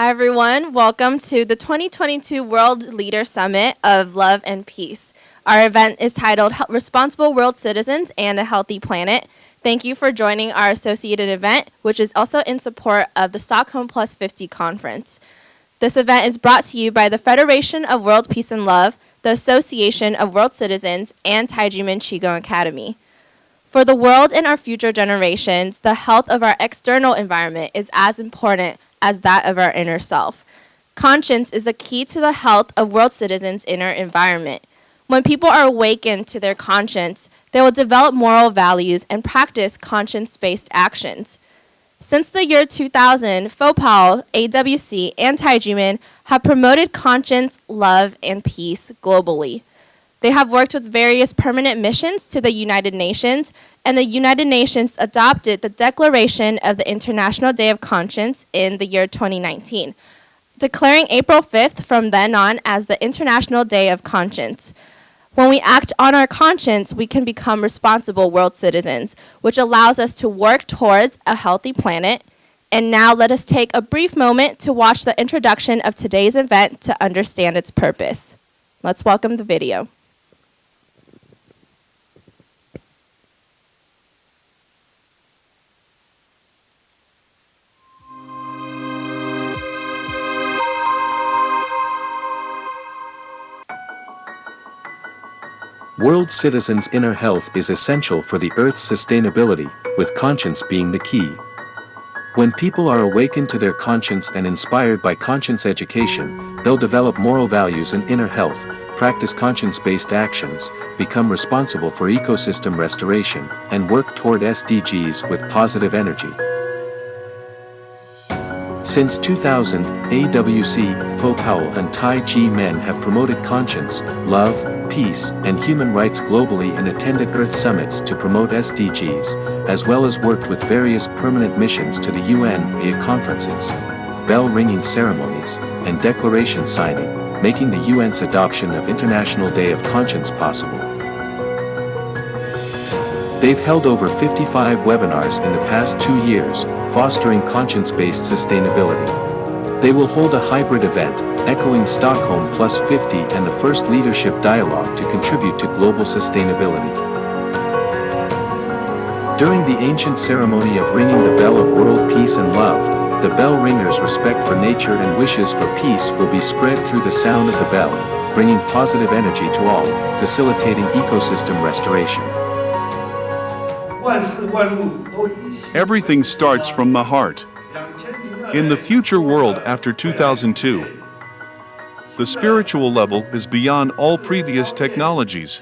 Hi, everyone. Welcome to the 2022 World Leader Summit of Love and Peace. Our event is titled Responsible World Citizens and a Healthy Planet. Thank you for joining our associated event, which is also in support of the Stockholm Plus 50 conference. This event is brought to you by the Federation of World Peace and Love, the Association of World Citizens, and TJM Qigong Academy. For the world and our future generations, the health of our external environment is as important as that of our inner self. Conscience is the key to the health of world citizens' inner environment. When people are awakened to their conscience, they will develop moral values and practice conscience-based actions. Since the year 2000, FOWPAL, AWC, and TJM have promoted conscience, love, and peace globally. They have worked with various permanent missions to the United Nations, and the United Nations adopted the Declaration of the International Day of Conscience in the year 2019, declaring April 5th from then on as the International Day of Conscience. When we act on our conscience, we can become responsible world citizens, which allows us to work towards a healthy planet. And now let us take a brief moment to watch the introduction of today's event to understand its purpose. Let's welcome the video. World citizens' inner health is essential for the Earth's sustainability, with conscience being the key. When people are awakened to their conscience and inspired by conscience education, they'll develop moral values and inner health, practice conscience-based actions, become responsible for ecosystem restoration, and work toward SDGs with positive energy. Since 2000, AWC, FOWPAL and TJM have promoted conscience, love, peace, and human rights globally and attended Earth summits to promote SDGs, as well as worked with various permanent missions to the UN via conferences, bell-ringing ceremonies, and declaration signing, making the UN's adoption of International Day of Conscience possible. They've held over 55 webinars in the past 2 years, fostering conscience-based sustainability. They will hold a hybrid event, echoing Stockholm Plus 50 and the first leadership dialogue to contribute to global sustainability. During the ancient ceremony of ringing the bell of world peace and love, the bell ringers' respect for nature and wishes for peace will be spread through the sound of the bell, bringing positive energy to all, facilitating ecosystem restoration. Everything starts from the heart. In the future world after 2002, the spiritual level is beyond all previous technologies.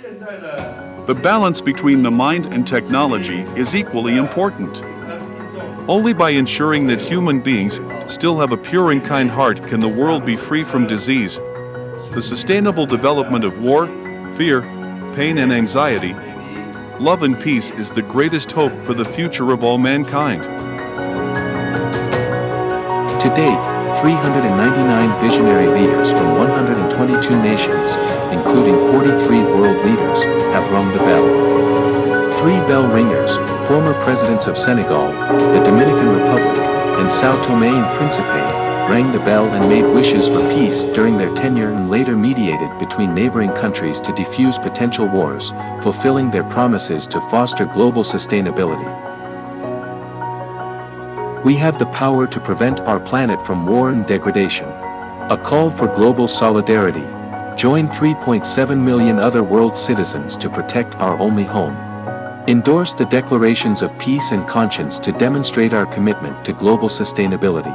The balance between the mind and technology is equally important. Only by ensuring that human beings still have a pure and kind heart can the world be free from disease, the sustainable development of war, fear, pain and anxiety. Love and peace is the greatest hope for the future of all mankind. To date, 399 visionary leaders from 122 nations, including 43 world leaders, have rung the bell. 3 bell ringers, former presidents of Senegal, the Dominican Republic, and Sao Tome and Principe, rang the bell and made wishes for peace during their tenure and later mediated between neighboring countries to defuse potential wars, fulfilling their promises to foster global sustainability. We have the power to prevent our planet from war and degradation. A call for global solidarity. Join 3.7 million other world citizens to protect our only home. Endorse the declarations of peace and conscience to demonstrate our commitment to global sustainability.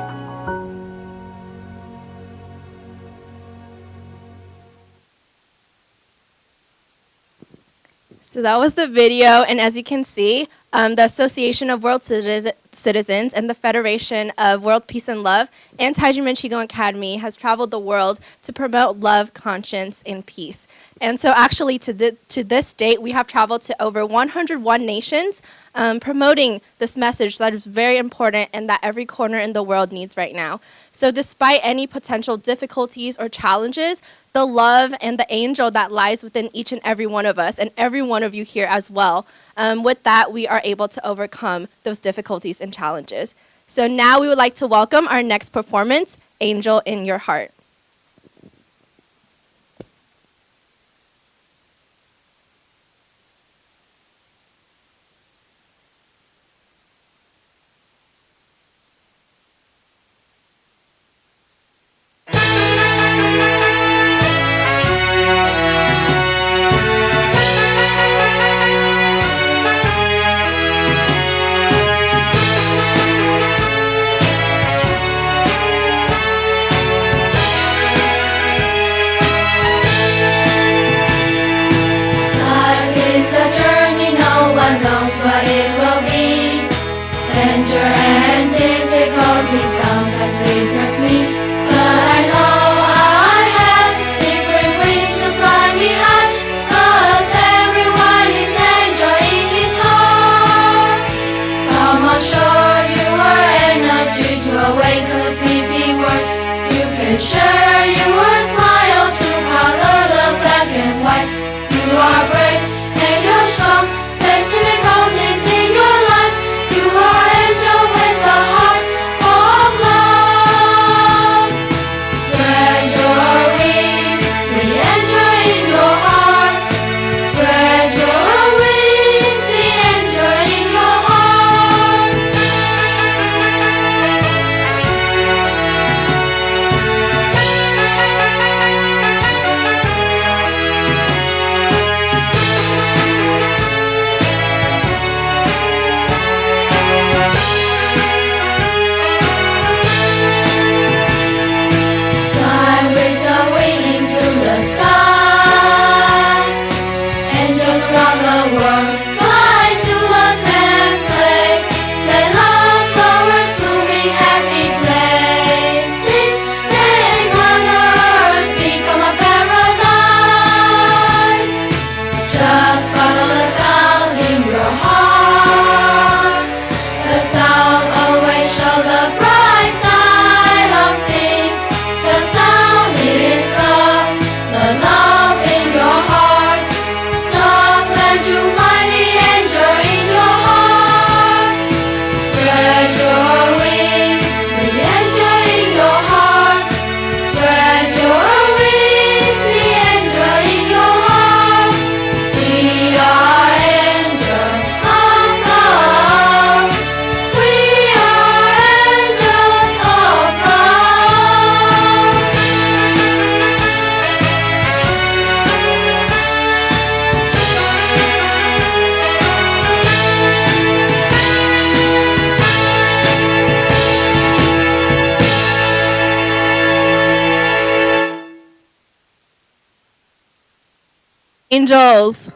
So that was the video, and as you can see, the Association of World Citizens and the Federation of World Peace and Love and TJM Qigong Academy has traveled the world to promote love, conscience, and peace. And so actually to this date, we have traveled to over 101 nations promoting this message that is very important and that every corner in the world needs right now. So despite any potential difficulties or challenges, the love and the angel that lies within each and every one of us and every one of you here as well, with that we are able to overcome those difficulties and challenges. So now we would like to welcome our next performance, Angel in Your Heart. Life is a journey, no one knows what it will be. Danger and difficulty sometimes depress me, but I know I have secret wings to fly me high, 'cause everyone is enjoying his heart. Come on, show your energy to awaken the sleepy world. You can share your smile to color the black and white. You are brave and you're strong, face difficulties in your life. You are angel with a heart of love. Spread your wings, the angel in your heart. Spread your wings, the angel in your heart. Fly with the wing to the sky. Angels round the world, fly to a same place. Let love flowers blooming happy places. Make Mother Earth become a paradise. Just follow the sound in your heart. The sound always show the bright side of things. The sound is love, the love in your heart. Love let you find the angel in your heart. Spread your wings, the angel in your heart. Spread your wings, the angel in your heart. We are angels of love. We are angels of love. Angels.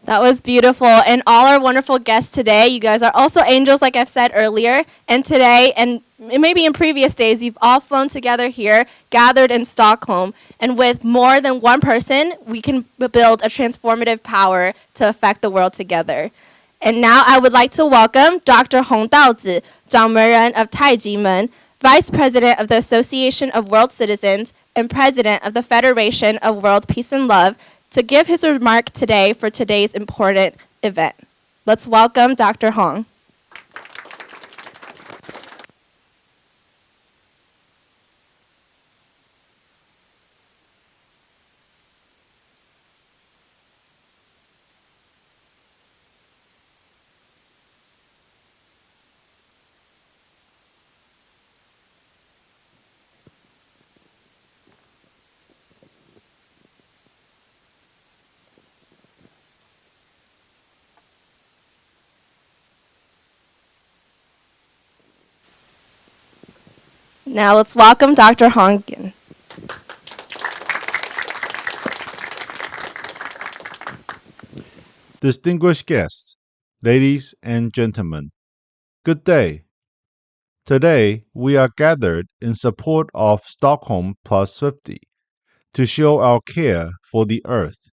That was beautiful. And all our wonderful guests today, you guys are also angels, like I've said earlier. And today, and maybe in previous days, you've all flown together here, gathered in Stockholm. And with more than one person, we can build a transformative power to affect the world together. And now I would like to welcome Dr. Hong Daozi, 掌门人 of TJM, Vice President of the Association of World Citizens and President of the Federation of World Peace and Love, to give his remark today for today's important event. Let's welcome Dr. Hong. Now let's welcome Dr. Hong again. Distinguished guests, ladies and gentlemen, good day. Today, we are gathered in support of Stockholm Plus 50 to show our care for the earth,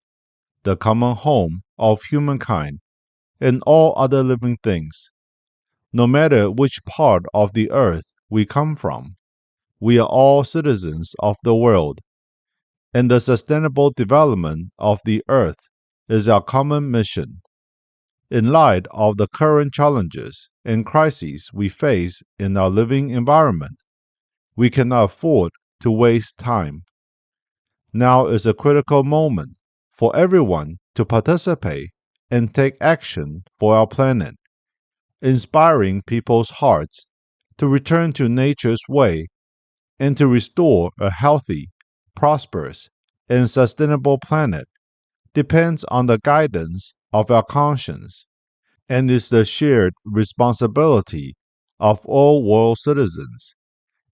the common home of humankind, and all other living things. No matter which part of the earth we come from, we are all citizens of the world, and the sustainable development of the earth is our common mission. In light of the current challenges and crises we face in our living environment, we cannot afford to waste time. Now is a critical moment for everyone to participate and take action for our planet, inspiring people's hearts to return to nature's way and to restore a healthy, prosperous, and sustainable planet depends on the guidance of our conscience and is the shared responsibility of all world citizens,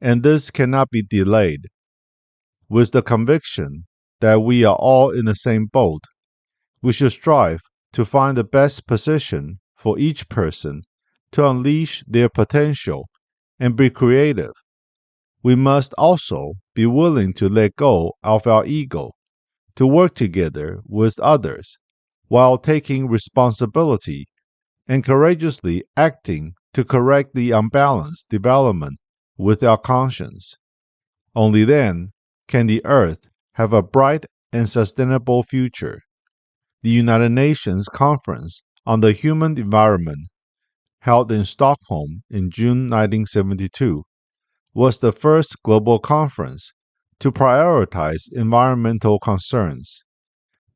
and this cannot be delayed. With the conviction that we are all in the same boat, we should strive to find the best position for each person to unleash their potential and be creative. We must also be willing to let go of our ego, to work together with others while taking responsibility and courageously acting to correct the unbalanced development with our conscience. Only then can the earth have a bright and sustainable future. The United Nations Conference on the Human Environment, held in Stockholm in June 1972, was the first global conference to prioritize environmental concerns.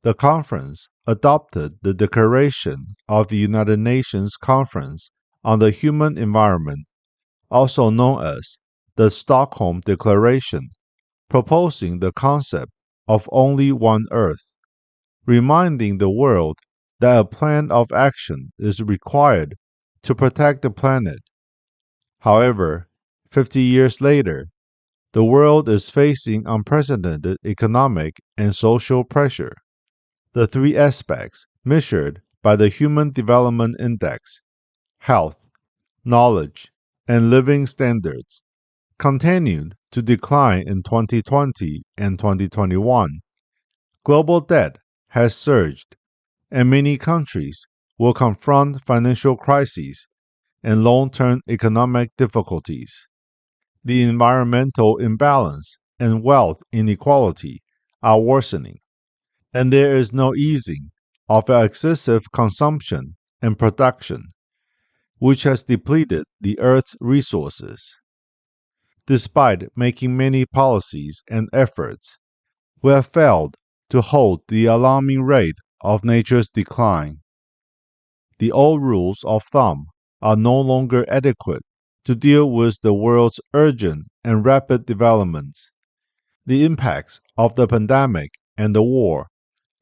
The conference adopted the Declaration of the United Nations Conference on the Human Environment, also known as the Stockholm Declaration, proposing the concept of only one Earth, reminding the world that a plan of action is required to protect the planet. However, 50 years later, the world is facing unprecedented economic and social pressure. The three aspects measured by the Human Development Index, health, knowledge, and living standards, continued to decline in 2020 and 2021. Global debt has surged, and many countries will confront financial crises and long-term economic difficulties. The environmental imbalance and wealth inequality are worsening, and there is no easing of our excessive consumption and production, which has depleted the Earth's resources. Despite making many policies and efforts, we have failed to hold the alarming rate of nature's decline. The old rules of thumb are no longer adequate to deal with the world's urgent and rapid developments. The impacts of the pandemic and the war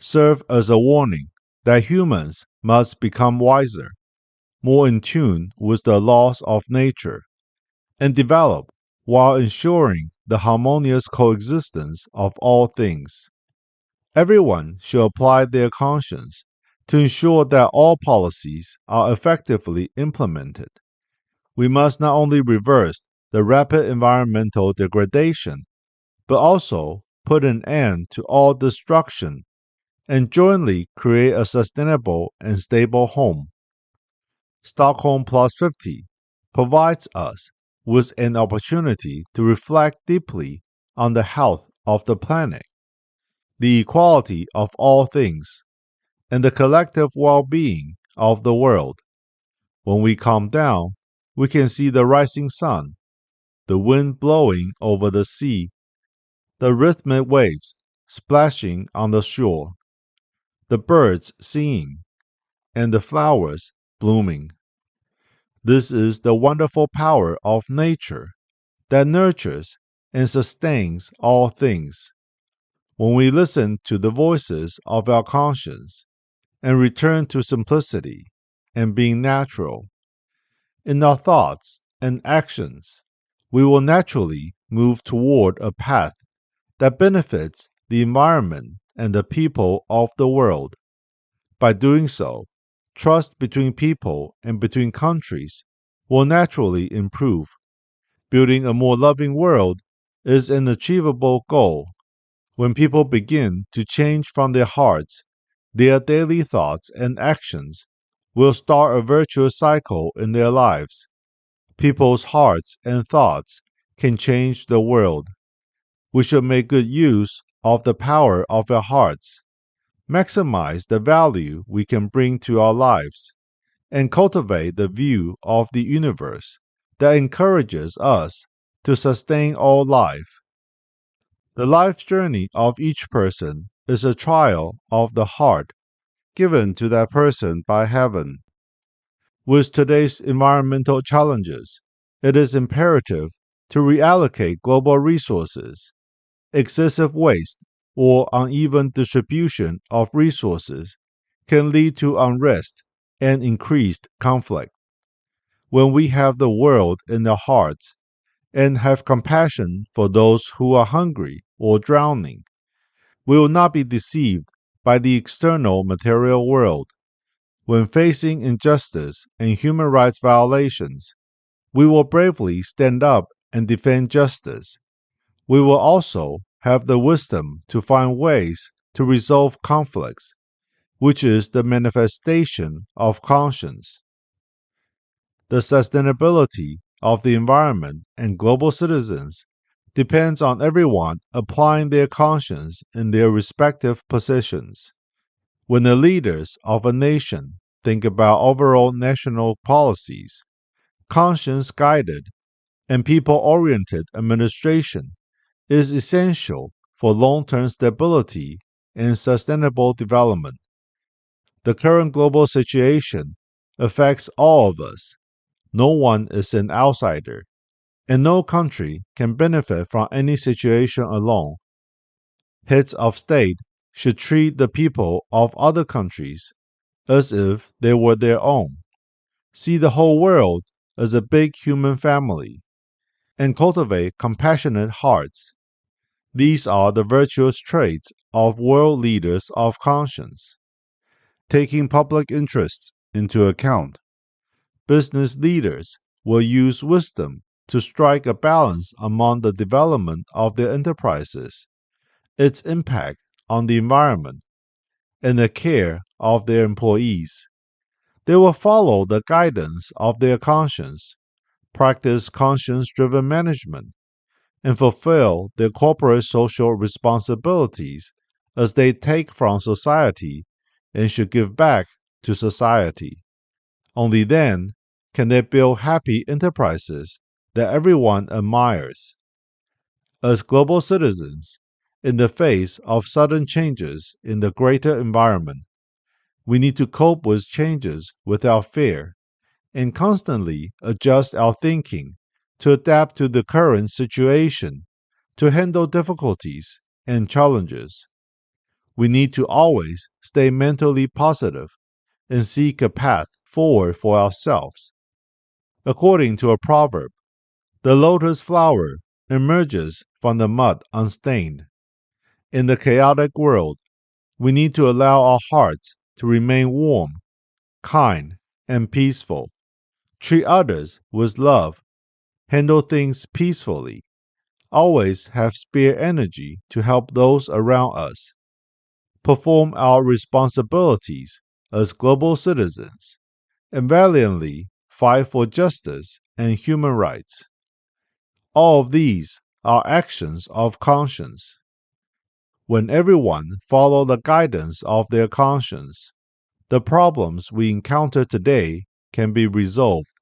serve as a warning that humans must become wiser, more in tune with the laws of nature, and develop while ensuring the harmonious coexistence of all things. Everyone should apply their conscience to ensure that all policies are effectively implemented. We must not only reverse the rapid environmental degradation, but also put an end to all destruction and jointly create a sustainable and stable home. Stockholm Plus 50 provides us with an opportunity to reflect deeply on the health of the planet, the equality of all things, and the collective well-being of the world. When we calm down, we can see the rising sun, the wind blowing over the sea, the rhythmic waves splashing on the shore, the birds singing, and the flowers blooming. This is the wonderful power of nature that nurtures and sustains all things. When we listen to the voices of our conscience and return to simplicity and being natural in our thoughts and actions, we will naturally move toward a path that benefits the environment and the people of the world. By doing so, trust between people and between countries will naturally improve. Building a more loving world is an achievable goal. When people begin to change from their hearts, their daily thoughts and actions will start a virtuous cycle in their lives. People's hearts and thoughts can change the world. We should make good use of the power of our hearts, maximize the value we can bring to our lives, and cultivate the view of the universe that encourages us to sustain all life. The life journey of each person is a trial of the heart given to that person by heaven. With today's environmental challenges, it is imperative to reallocate global resources. Excessive waste or uneven distribution of resources can lead to unrest and increased conflict. When we have the world in our hearts and have compassion for those who are hungry or drowning, we will not be deceived by the external material world. When facing injustice and human rights violations, we will bravely stand up and defend justice. We will also have the wisdom to find ways to resolve conflicts, which is the manifestation of conscience. The sustainability of the environment and global citizens depends on everyone applying their conscience in their respective positions. When the leaders of a nation think about overall national policies, conscience-guided and people-oriented administration is essential for long-term stability and sustainable development. The current global situation affects all of us. No one is an outsider, and no country can benefit from any situation alone. Heads of state should treat the people of other countries as if they were their own. See the whole world as a big human family, and cultivate compassionate hearts. These are the virtuous traits of world leaders of conscience. Taking public interests into account, business leaders will use wisdom to strike a balance among the development of their enterprises, its impact on the environment, and the care of their employees. They will follow the guidance of their conscience, practice conscience-driven management, and fulfill their corporate social responsibilities as they take from society and should give back to society. Only then can they build happy enterprises that everyone admires. As global citizens, in the face of sudden changes in the greater environment, we need to cope with changes without fear and constantly adjust our thinking to adapt to the current situation, to handle difficulties and challenges. We need to always stay mentally positive and seek a path forward for ourselves. According to a proverb, the lotus flower emerges from the mud unstained. In the chaotic world, we need to allow our hearts to remain warm, kind, and peaceful. Treat others with love, handle things peacefully, always have spare energy to help those around us, perform our responsibilities as global citizens, and valiantly fight for justice and human rights. All of these are actions of conscience. When everyone follows the guidance of their conscience, the problems we encounter today can be resolved.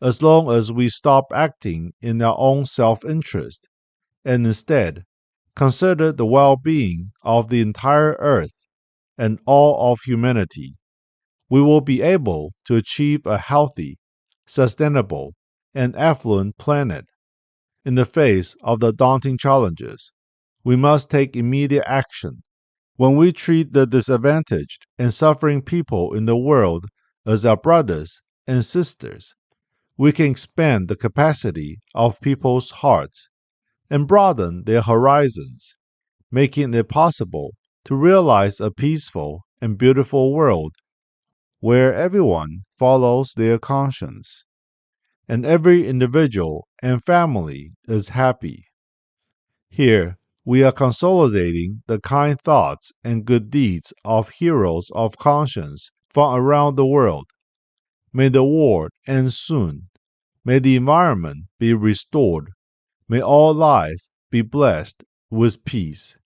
As long as we stop acting in our own self-interest and instead consider the well-being of the entire earth and all of humanity, we will be able to achieve a healthy, sustainable, and affluent planet. In the face of the daunting challenges, we must take immediate action. When we treat the disadvantaged and suffering people in the world as our brothers and sisters, we can expand the capacity of people's hearts and broaden their horizons, making it possible to realize a peaceful and beautiful world where everyone follows their conscience and every individual and family is happy. Here, we are consolidating the kind thoughts and good deeds of heroes of conscience from around the world. May the war end soon. May the environment be restored. May all life be blessed with peace.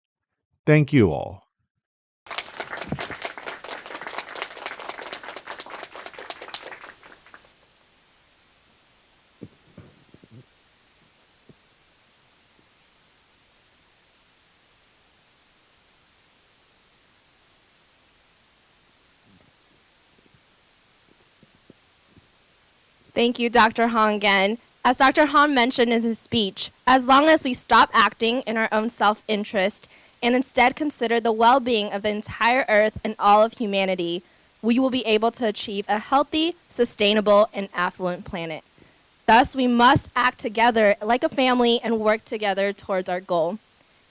Thank you all. Thank you, Dr. Han again. As Dr. Han mentioned in his speech, as long as we stop acting in our own self-interest and instead consider the well-being of the entire Earth and all of humanity, we will be able to achieve a healthy, sustainable, and affluent planet. Thus, we must act together like a family and work together towards our goal.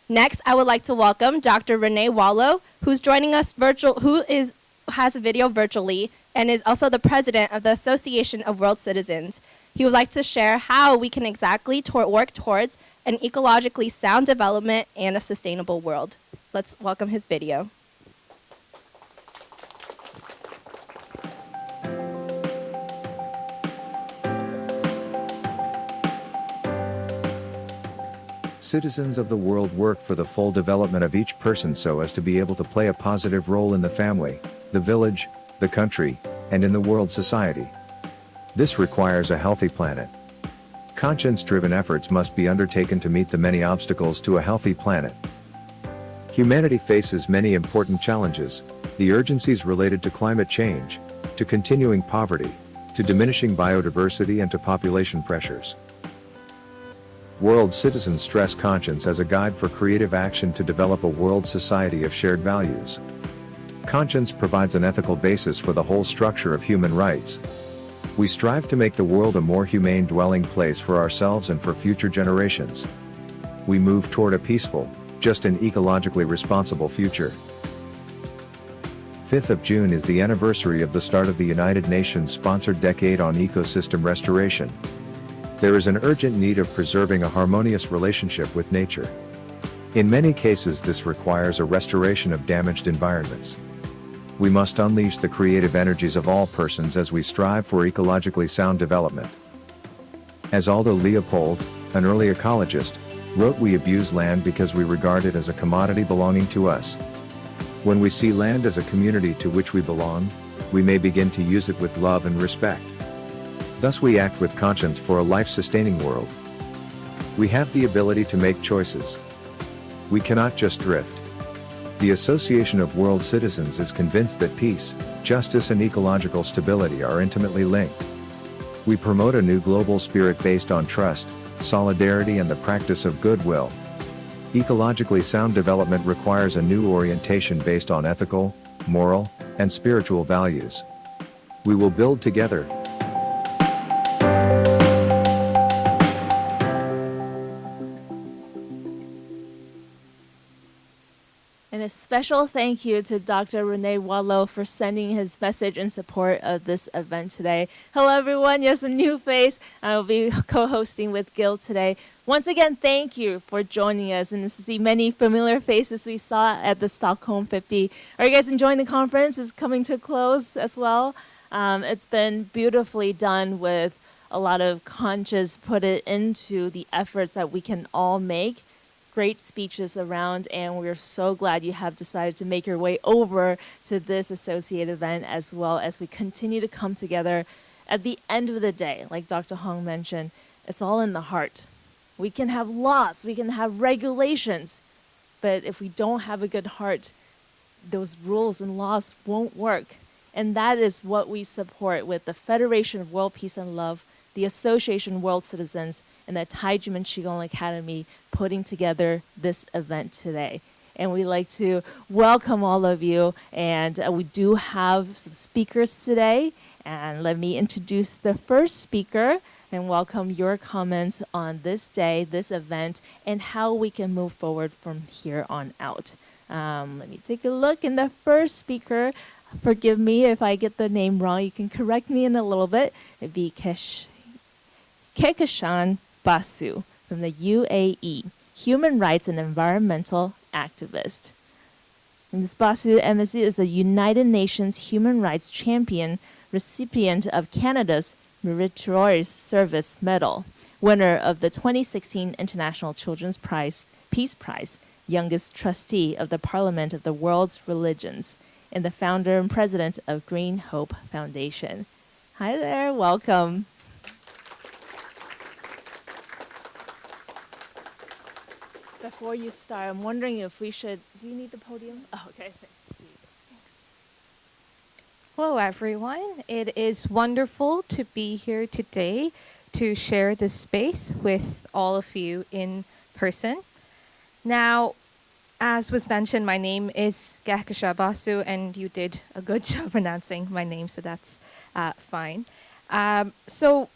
Next, I would like to welcome Dr. Renee Wallow, who's joining us has a video virtually and is also the president of the Association of World Citizens. He would like to share how we can exactly work towards an ecologically sound development and a sustainable world. Let's welcome his video. Citizens of the world work for the full development of each person so as to be able to play a positive role in the family, the village, the country, and in the world society. This requires a healthy planet. Conscience-driven efforts must be undertaken to meet the many obstacles to a healthy planet. Humanity faces many important challenges, the urgencies related to climate change, to continuing poverty, to diminishing biodiversity and to population pressures. World citizens stress conscience as a guide for creative action to develop a world society of shared values. Conscience provides an ethical basis for the whole structure of human rights. We strive to make the world a more humane dwelling place for ourselves and for future generations. We move toward a peaceful, just and ecologically responsible future. 5th of June is the anniversary of the start of the United Nations-sponsored Decade on Ecosystem Restoration. There is an urgent need of preserving a harmonious relationship with nature. In many cases, this requires a restoration of damaged environments. We must unleash the creative energies of all persons as we strive for ecologically sound development. As Aldo Leopold, an early ecologist, wrote, "We abuse land because we regard it as a commodity belonging to us. When we see land as a community to which we belong, we may begin to use it with love and respect. Thus we act with conscience for a life-sustaining world. We have the ability to make choices. We cannot just drift." The Association of World Citizens is convinced that peace, justice and ecological stability are intimately linked. We promote a new global spirit based on trust, solidarity and the practice of goodwill. Ecologically sound development requires a new orientation based on ethical, moral, and spiritual values. We will build together. And a special thank you to Dr. Renee Wallow for sending his message in support of this event today. Hello everyone, you have some new face. I will be co-hosting with Gil today. Once again, thank you for joining us and to see many familiar faces we saw at the Stockholm 50. Are you guys enjoying the conference? It's coming to a close as well. It's been beautifully done with a lot of conscious put it into the efforts that we can all make. Great speeches around, and we're so glad you have decided to make your way over to this associate event as well as we continue to come together. At the end of the day, like Dr. Hong mentioned, it's all in the heart. We can have laws, we can have regulations, but if we don't have a good heart, those rules and laws won't work. And that is what we support with the Federation of World Peace and Love, the Association of World Citizens, and the Taijuman Qigong Academy putting together this event today. And we'd like to welcome all of you. And we do have some speakers today. And let me introduce the first speaker and welcome your comments on this day, this event, and how we can move forward from here on out. Let me take a look. And the first speaker, forgive me if I get the name wrong, you can correct me in a little bit. It'd be Kekashan Basu from the UAE, human rights and environmental activist. And Ms. Basu MSc is a United Nations Human Rights Champion, recipient of Canada's Meritorious Service Medal, winner of the 2016 International Children's Peace Prize, youngest trustee of the Parliament of the World's Religions, and the founder and president of Green Hope Foundation. Hi there, welcome. Before you start, I'm wondering if we should, do you need the podium? Oh, okay, thanks. Hello, everyone. It is wonderful to be here today to share this space with all of you in person. Now, as was mentioned, my name is Gahkasha Basu, and you did a good job pronouncing my name, so that's fine. So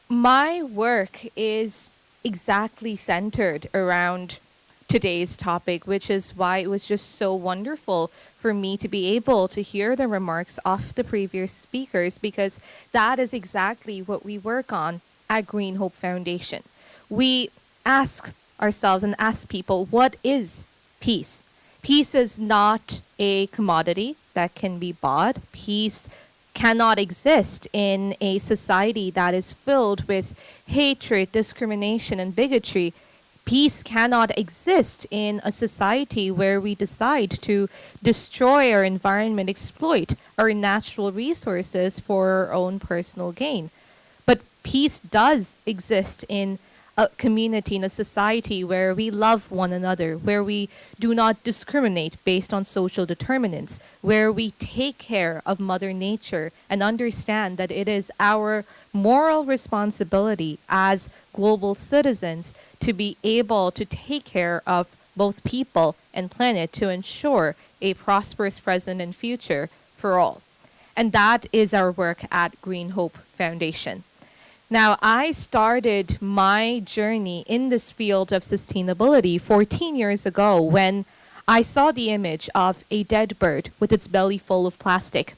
my work is exactly centered around today's topic, which is why it was just so wonderful for me to be able to hear the remarks of the previous speakers, because that is exactly what we work on at Green Hope Foundation. We ask ourselves and ask people, what is peace? Peace is not a commodity that can be bought. Peace cannot exist in a society that is filled with hatred, discrimination, and bigotry. Peace cannot exist in a society where we decide to destroy our environment, exploit our natural resources for our own personal gain. But peace does exist in a community, in a society where we love one another, where we do not discriminate based on social determinants, where we take care of Mother Nature and understand that it is our moral responsibility as global citizens to be able to take care of both people and planet to ensure a prosperous present and future for all. And that is our work at Green Hope Foundation. Now, I started my journey in this field of sustainability 14 years ago when I saw the image of a dead bird with its belly full of plastic.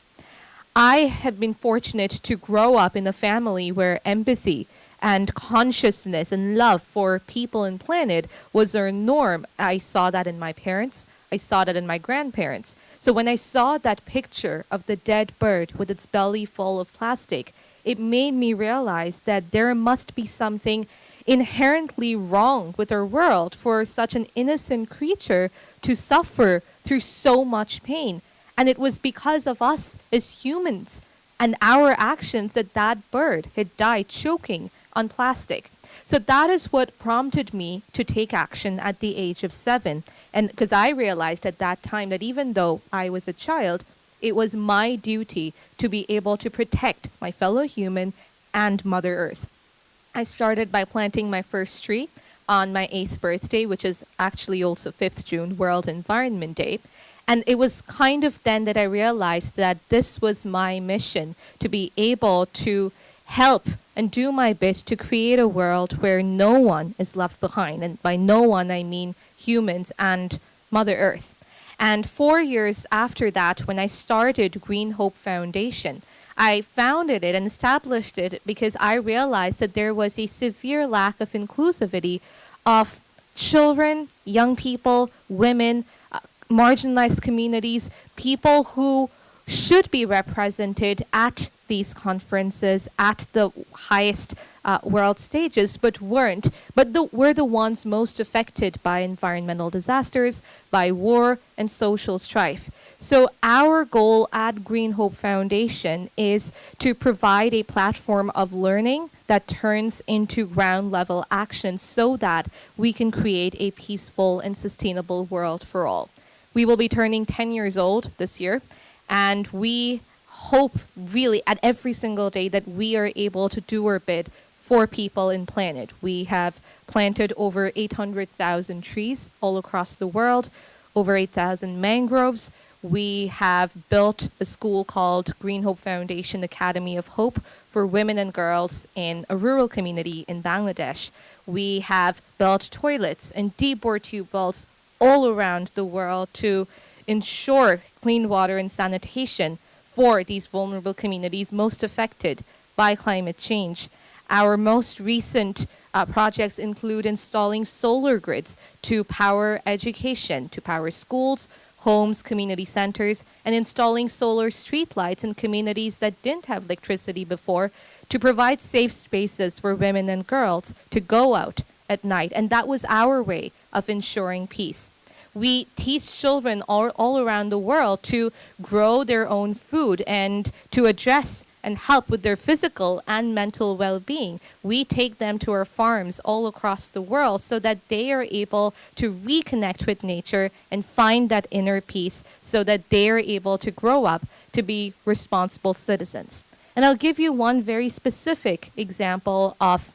I have been fortunate to grow up in a family where empathy and consciousness and love for people and planet was our norm. I saw that in my parents. I saw that in my grandparents. So when I saw that picture of the dead bird with its belly full of plastic, it made me realize that there must be something inherently wrong with our world for such an innocent creature to suffer through so much pain. And it was because of us as humans and our actions that that bird had died choking on plastic. So that is what prompted me to take action at the age of 7. And because I realized at that time that even though I was a child, it was my duty to be able to protect my fellow human and Mother Earth. I started by planting my first tree on my 8th birthday, which is actually also 5th June, World Environment Day. And it was kind of then that I realized that this was my mission, to be able to help and do my bit to create a world where no one is left behind. And by no one, I mean humans and Mother Earth. And 4 years after that, when I started Green Hope Foundation, I founded it and established it because I realized that there was a severe lack of inclusivity of children, young people, women, marginalized communities, people who should be represented at these conferences, at the highest world stages, but weren't. But were the ones most affected by environmental disasters, by war, and social strife. So our goal at Green Hope Foundation is to provide a platform of learning that turns into ground level action so that we can create a peaceful and sustainable world for all. We will be turning 10 years old this year, and we hope really at every single day that we are able to do our bit for people and planet. We have planted over 800,000 trees all across the world, over 8,000 mangroves. We have built a school called Green Hope Foundation Academy of Hope for women and girls in a rural community in Bangladesh. We have built toilets and deep bore tube wells all around the world to ensure clean water and sanitation for these vulnerable communities most affected by climate change. Our most recent projects include installing solar grids to power education, to power schools, homes, community centers, and installing solar streetlights in communities that didn't have electricity before to provide safe spaces for women and girls to go out at night. And that was our way of ensuring peace. We teach children all around the world to grow their own food and to address and help with their physical and mental well-being. We take them to our farms all across the world so that they are able to reconnect with nature and find that inner peace so that they are able to grow up to be responsible citizens. And I'll give you one very specific example of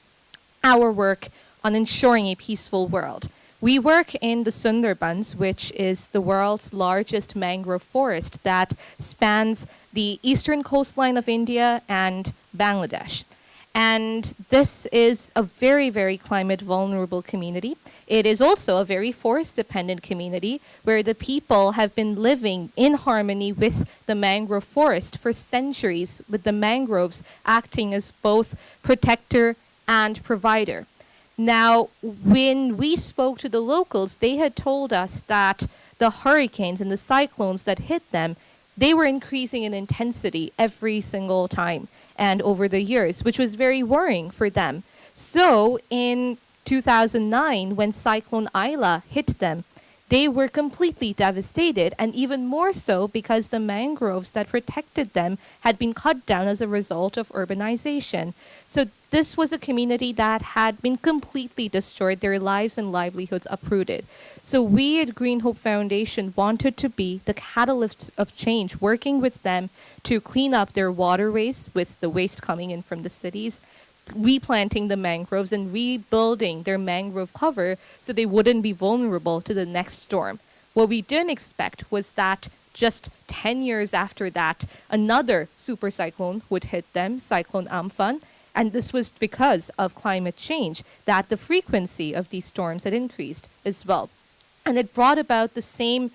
our work on ensuring a peaceful world. We work in the Sundarbans, which is the world's largest mangrove forest that spans the eastern coastline of India and Bangladesh. And this is a very, very climate vulnerable community. It is also a very forest dependent community where the people have been living in harmony with the mangrove forest for centuries, with the mangroves acting as both protector and provider. Now, when we spoke to the locals, they had told us that the hurricanes and the cyclones that hit them, they were increasing in intensity every single time and over the years, which was very worrying for them. So in 2009, when Cyclone Isla hit them, they were completely devastated, and even more so because the mangroves that protected them had been cut down as a result of urbanization. So this was a community that had been completely destroyed, their lives and livelihoods uprooted. So we at Green Hope Foundation wanted to be the catalyst of change, working with them to clean up their waterways with the waste coming in from the cities, replanting the mangroves and rebuilding their mangrove cover so they wouldn't be vulnerable to the next storm. What we didn't expect was that just 10 years after that, another super cyclone would hit them, Cyclone Amphan, and this was because of climate change, that the frequency of these storms had increased as well. And it brought about the same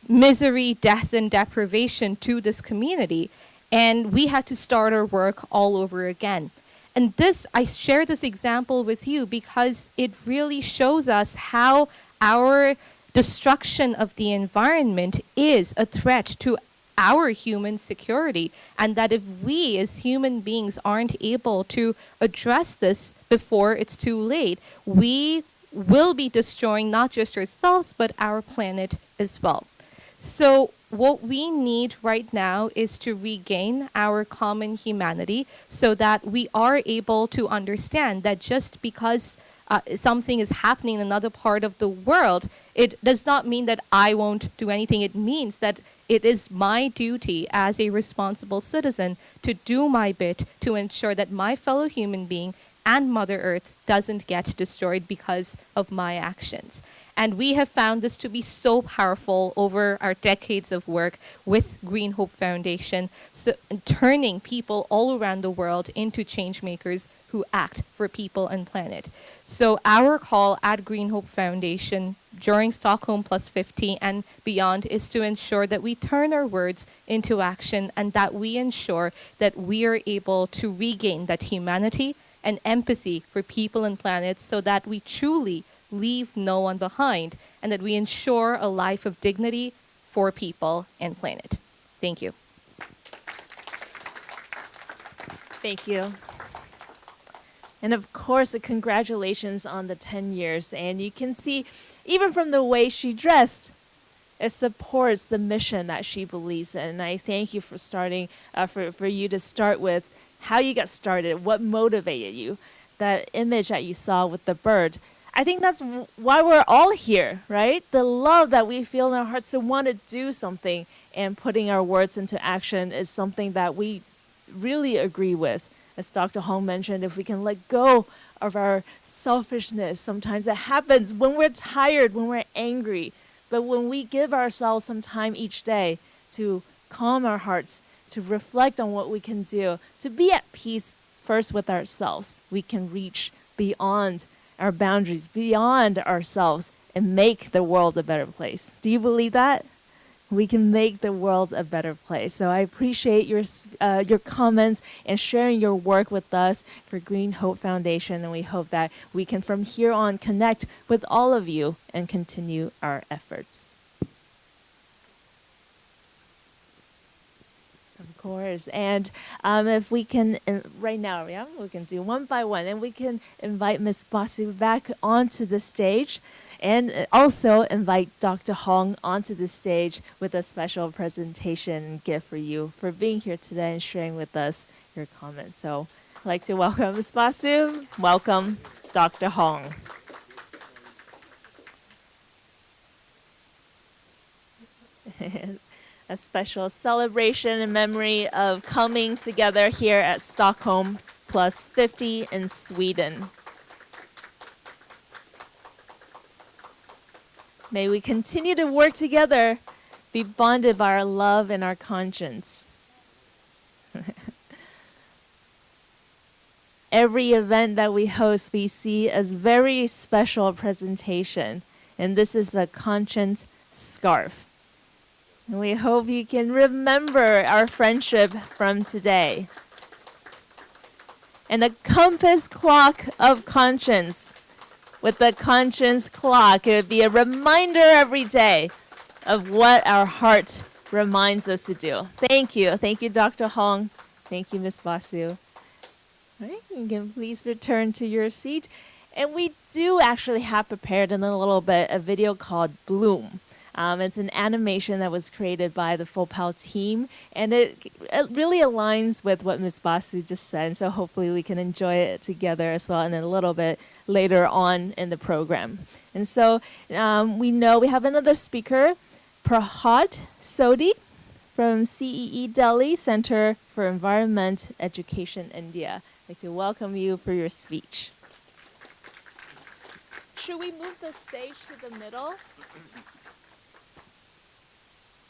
misery, death, and deprivation to this community, and we had to start our work all over again. And this, I share this example with you because it really shows us how our destruction of the environment is a threat to our human security, and that if we as human beings aren't able to address this before it's too late, we will be destroying not just ourselves, but our planet as well. So what we need right now is to regain our common humanity so that we are able to understand that just because something is happening in another part of the world, it does not mean that I won't do anything. It means that it is my duty as a responsible citizen to do my bit to ensure that my fellow human being and Mother Earth doesn't get destroyed because of my actions. And we have found this to be so powerful over our decades of work with Green Hope Foundation, so turning people all around the world into change makers who act for people and planet. So our call at Green Hope Foundation during Stockholm Plus 50 and beyond is to ensure that we turn our words into action and that we ensure that we are able to regain that humanity and empathy for people and planets so that we truly leave no one behind and that we ensure a life of dignity for people and planet. Thank you. Thank you. And of course, congratulations on the 10 years. And you can see, even from the way she dressed, it supports the mission that she believes in. And I thank you for starting, for you to start with how you got started, what motivated you, that image that you saw with the bird. I think that's why we're all here, right? The love that we feel in our hearts to want to do something, and putting our words into action is something that we really agree with. As Dr. Hong mentioned, if we can let go of our selfishness, sometimes it happens when we're tired, when we're angry. But when we give ourselves some time each day to calm our hearts, to reflect on what we can do, to be at peace first with ourselves, we can reach beyond our boundaries, beyond ourselves, and make the world a better place. Do you believe that? We can make the world a better place. So I appreciate your comments and sharing your work with us for Green Hope Foundation, and we hope that we can from here on connect with all of you and continue our efforts. Of course. And if we can, right now, yeah, we can do one by one. And we can invite Ms. Basu back onto the stage. And also invite Dr. Hong onto the stage with a special presentation and gift for you for being here today and sharing with us your comments. So I'd like to welcome Ms. Basu. Welcome, Dr. Hong. a special celebration in memory of coming together here at Stockholm plus 50 in Sweden. May we continue to work together, be bonded by our love and our conscience. Every event that we host, we see as very special presentation. And this is the conscience scarf. And we hope you can remember our friendship from today. And the compass clock of conscience. With the conscience clock, it would be a reminder every day of what our heart reminds us to do. Thank you. Thank you, Dr. Hong. Thank you, Ms. Basu. All right, you can please return to your seat. And we do actually have prepared in a little bit a video called Bloom. It's an animation that was created by the FOWPAL team, and it really aligns with what Ms. Basu just said, so hopefully we can enjoy it together as well in a little bit later on in the program. And so we know we have another speaker, Prahat Sodhi from CEE Delhi Center for Environment Education, India. I'd like to welcome you for your speech. Should we move the stage to the middle?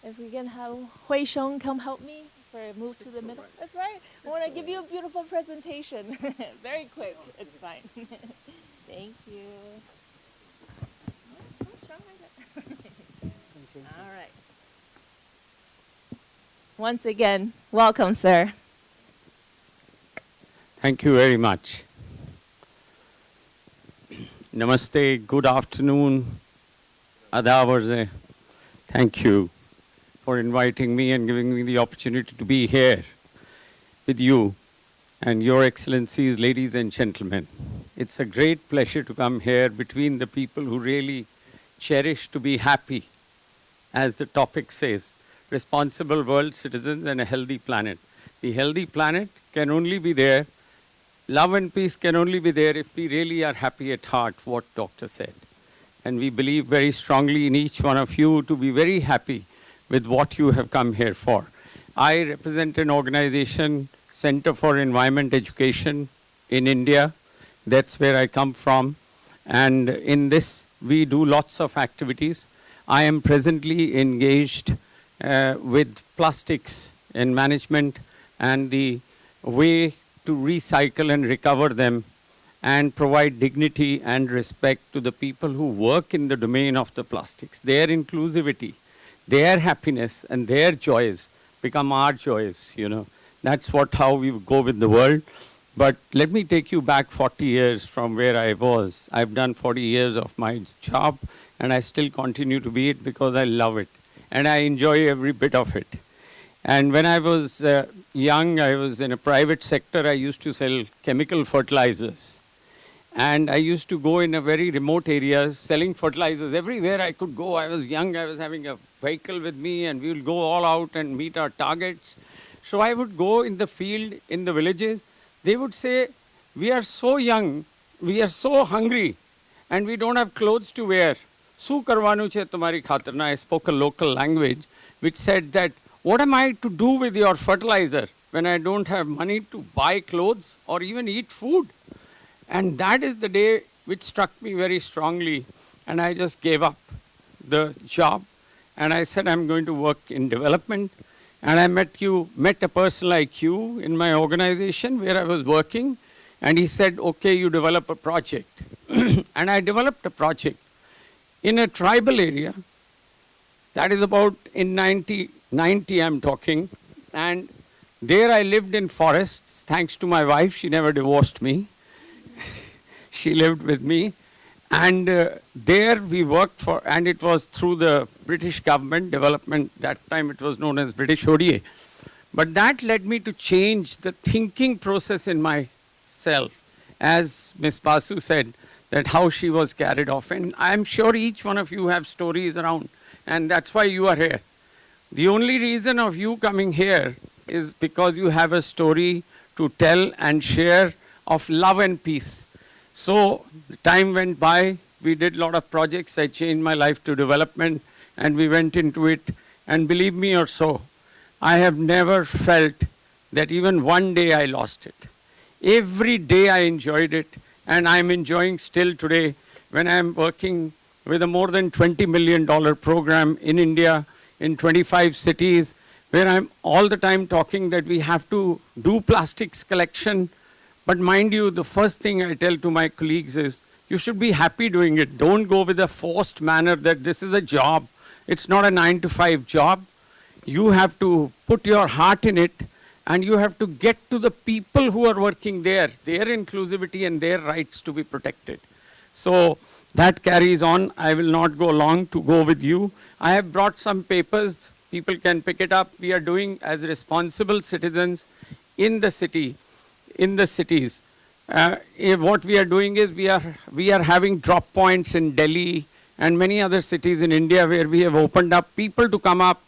If we can have Hui Sheng come help me for a move to the middle. That's right. I want to give you a beautiful presentation. Very quick. It's fine. Thank you. All right. Once again, welcome, sir. Thank you very much. Namaste, good afternoon, Adavarze. Thank you for inviting me and giving me the opportunity to be here with you and your excellencies, ladies and gentlemen. It's a great pleasure to come here between the people who really cherish to be happy, as the topic says, responsible world citizens and a healthy planet. The healthy planet can only be there, love and peace can only be there if we really are happy at heart, what doctor said. And we believe very strongly in each one of you to be very happy with what you have come here for. I represent an organization, Center for Environment Education in India. That's where I come from. And in this, we do lots of activities. I am presently engaged with plastics in management and the way to recycle and recover them and provide dignity and respect to the people who work in the domain of the plastics. Their inclusivity, their happiness and their joys become our joys, you know. That's how we go with the world. But let me take you back 40 years from where I was. I've done 40 years of my job and I still continue to be it because I love it. And I enjoy every bit of it. And when I was young, I was in a private sector. I used to sell chemical fertilizers. And I used to go in a very remote areas selling fertilizers. Everywhere I could go, I was young, I was having a vehicle with me and we would go all out and meet our targets. So I would go in the field, in the villages. They would say, we are so young, we are so hungry, and we don't have clothes to wear. Su karvanu che tumhari khatir. I spoke a local language which said that, what am I to do with your fertilizer when I don't have money to buy clothes or even eat food? And that is the day which struck me very strongly. And I just gave up the job. And I said, I'm going to work in development. And I met a person like you in my organization where I was working. And he said, okay, you develop a project. And I developed a project in a tribal area. That is about in 1990 I'm talking. And there I lived in forests, thanks to my wife. She never divorced me. She lived with me. And there we worked for, and it was through the British government development. That time it was known as British ODA. But that led me to change the thinking process in myself. As Ms. Basu said, that how she was carried off. And I'm sure each one of you have stories around. And that's why you are here. The only reason of you coming here is because you have a story to tell and share of love and peace. So the time went by, we did a lot of projects. I changed my life to development and we went into it And believe me or so, I have never felt that even one day I lost it. Every day I enjoyed it, and I'm enjoying still today when I'm working with a more than $20 million program in India, in 25 cities, where I'm all the time talking that we have to do plastics collection. But mind you, the first thing I tell to my colleagues is, you should be happy doing it. Don't go with a forced manner that this is a job. It's not a 9-to-5 job. You have to put your heart in it, and you have to get to the people who are working there, their inclusivity and their rights to be protected. So that carries on. I will not go long to go with you. I have brought some papers. People can pick it up. We are doing as responsible citizens in the city, in the cities. What we are doing is we are having drop points in Delhi and many other cities in India where we have opened up people to come up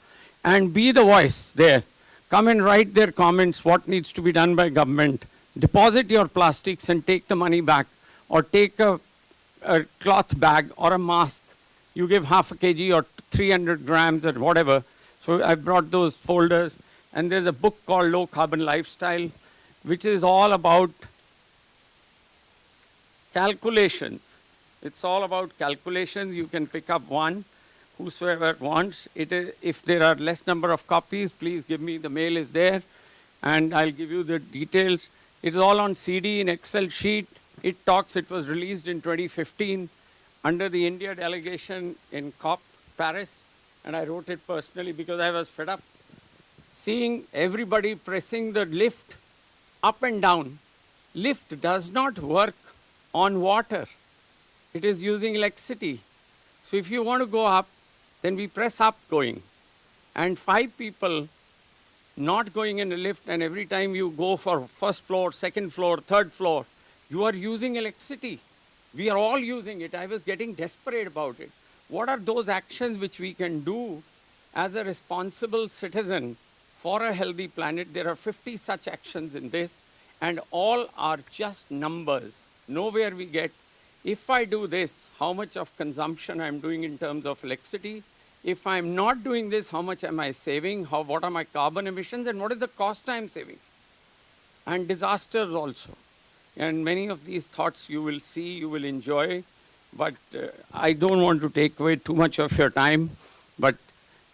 and be the voice there. Come and write their comments, what needs to be done by government. Deposit your plastics and take the money back, or take a cloth bag or a mask. You give half a kg or 300 grams or whatever. So I brought those folders, and there's a book called Low Carbon Lifestyle, which is all about calculations. It's all about calculations. You can pick up one, whosoever wants. If there are less number of copies, please give me, the mail is there, and I'll give you the details. It's all on CD in Excel sheet. It was released in 2015 under the India delegation in COP, Paris, and I wrote it personally because I was fed up seeing everybody pressing the lift up and down. Lift does not work on water. It is using electricity. So if you want to go up, then we press up going. And 5 people not going in a lift, and every time you go for first floor, second floor, third floor, you are using electricity. We are all using it. I was getting desperate about it. What are those actions which we can do as a responsible citizen for a healthy planet? There are 50 such actions in this, and all are just numbers. Nowhere we get, if I do this, how much of consumption I'm doing in terms of electricity. If I'm not doing this, how much am I saving? What are my carbon emissions, and what is the cost I'm saving? And disasters also. And many of these thoughts you will see, you will enjoy. But I don't want to take away too much of your time. But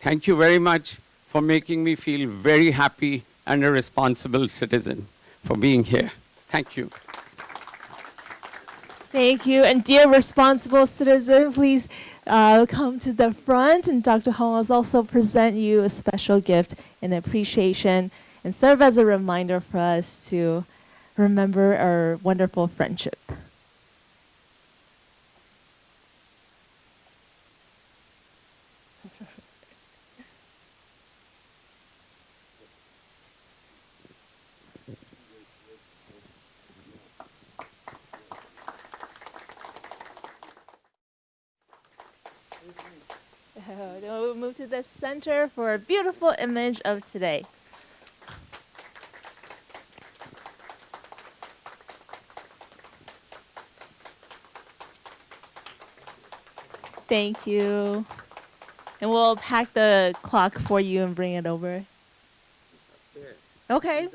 thank you very much for making me feel very happy and a responsible citizen for being here. Thank you. Thank you. And dear responsible citizen, please come to the front. And Dr. Hong will also present you a special gift in appreciation and serve as a reminder for us to remember our wonderful friendship. Then we'll move to the center for a beautiful image of today. Thank you. And we'll pack the clock for you and bring it over. Okay.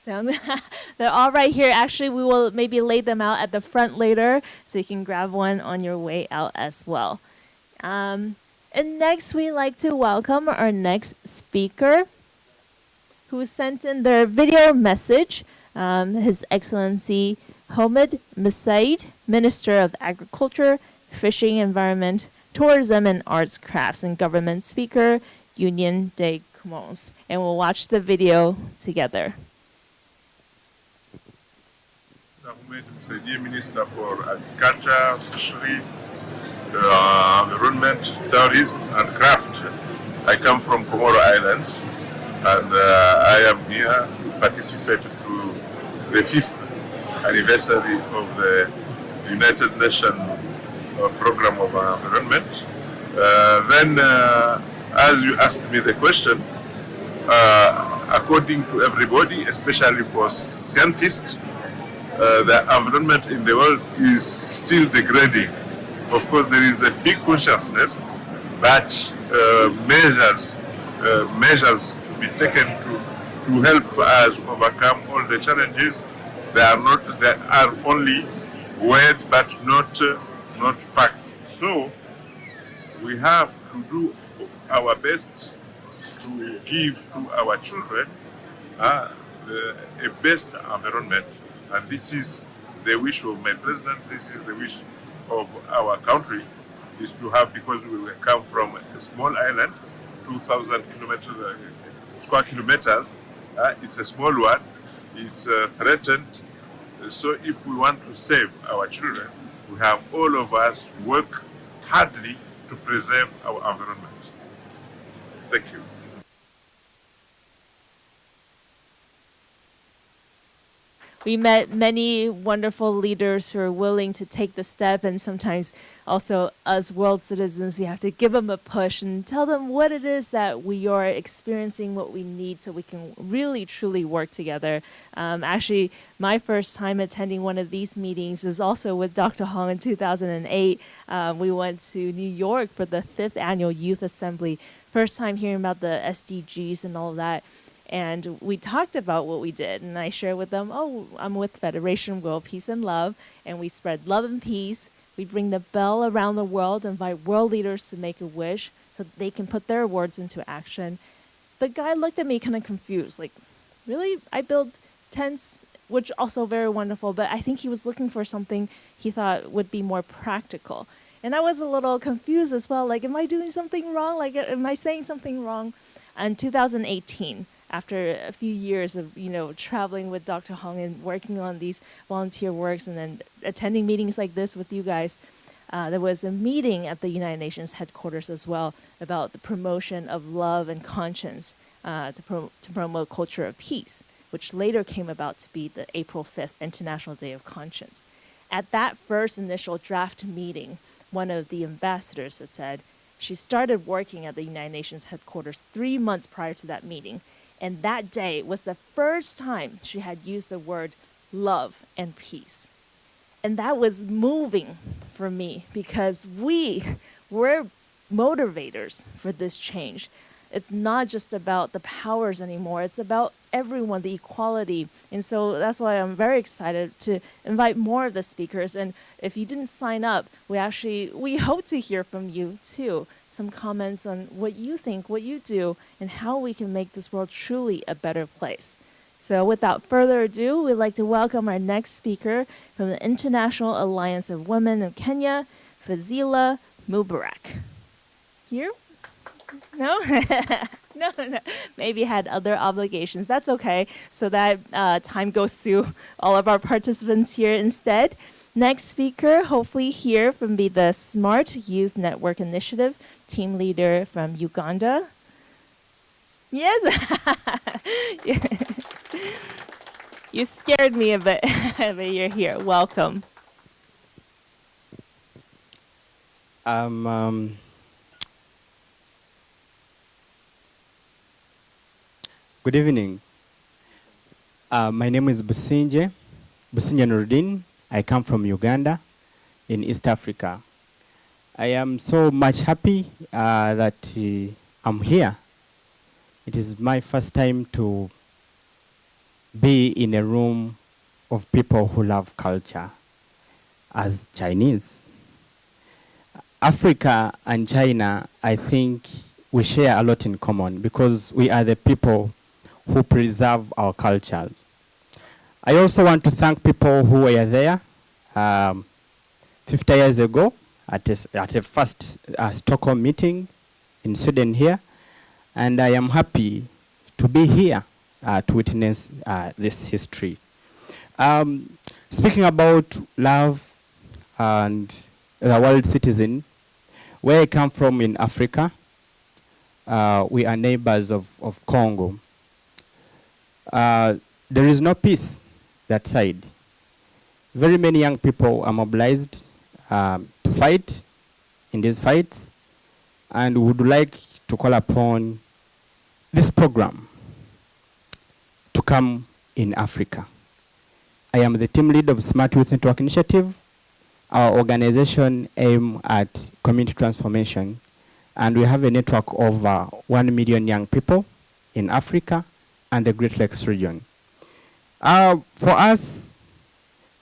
They're all right here. Actually, we will maybe lay them out at the front later, so you can grab one on your way out as well. And next, we'd like to welcome our next speaker, who sent in their video message. His Excellency Hamid Misaid, Minister of Agriculture, Fishing, Environment, Tourism and Arts, Crafts and Government Speaker, Union des Communs. And we'll watch the video together. Hamid Misaid, Minister for Agriculture, Fishery, Environment, Tourism and Craft. I come from Comoro Islands, and I am here to participate to the 5th anniversary of the United Nations Program of Environment. As you asked me the question, according to everybody, especially for scientists, the environment in the world is still degrading. Of course, there is a big consciousness that measures to be taken to help us overcome all the challenges. They are only words, but not facts. So we have to do our best to give to our children a best environment, and this is the wish of my president. This is the wish of our country, is to have, because we will come from a small island, 2,000 square kilometers. It's a small one. It's threatened. So if we want to save our children, we have all of us work hardly to preserve our environment. Thank you. We met many wonderful leaders who are willing to take the step, and sometimes also as world citizens, we have to give them a push and tell them what it is that we are experiencing, what we need, so we can really, truly work together. Actually, my first time attending one of these meetings is also with Dr. Hong in 2008. We went to New York for the 5th Annual Youth Assembly. First time hearing about the SDGs and all that. And we talked about what we did, and I shared with them, oh, I'm with Federation World Peace and Love, and we spread love and peace. We bring the bell around the world, invite world leaders to make a wish so they can put their words into action. The guy looked at me kind of confused, like, really? I build tents, which also very wonderful, but I think he was looking for something he thought would be more practical. And I was a little confused as well, like, am I doing something wrong? Like, am I saying something wrong? In 2018, after a few years of, traveling with Dr. Hong and working on these volunteer works and then attending meetings like this with you guys, there was a meeting at the United Nations headquarters as well about the promotion of love and conscience to promote culture of peace, which later came about to be the April 5th International Day of Conscience. At that first initial draft meeting, one of the ambassadors had said she started working at the United Nations headquarters 3 months prior to that meeting. And that day was the first time she had used the word love and peace. And that was moving for me because we're motivators for this change. It's not just about the powers anymore. It's about everyone, the equality. And so that's why I'm very excited to invite more of the speakers. And if you didn't sign up, we hope to hear from you too. Some comments on what you think, what you do, and how we can make this world truly a better place. So without further ado, we'd like to welcome our next speaker from the International Alliance of Women of Kenya, Fazila Mubarak. Here? No? No. Maybe had other obligations. That's okay. So that time goes to all of our participants here instead. Next speaker, hopefully here from the Smart Youth Network Initiative, team leader from Uganda. Yes. You scared me a bit, but you're here. Welcome. Good evening. My name is Businje Nuruddin. I come from Uganda in East Africa. I am so much happy that I'm here. It is my first time to be in a room of people who love culture as Chinese. Africa and China, I think we share a lot in common because we are the people who preserve our cultures. I also want to thank people who were there 50 years ago at a first Stockholm meeting in Sweden here. And I am happy to be here to witness this history. Speaking about love and the world citizen, where I come from in Africa, we are neighbors of Congo. There is no peace that side. Very many young people are mobilized to fight in these fights and would like to call upon this program to come in Africa. I am the team lead of Smart Youth Network Initiative, Our organization aim at community transformation, and we have a network of 1 million young people in Africa and the Great Lakes region. For us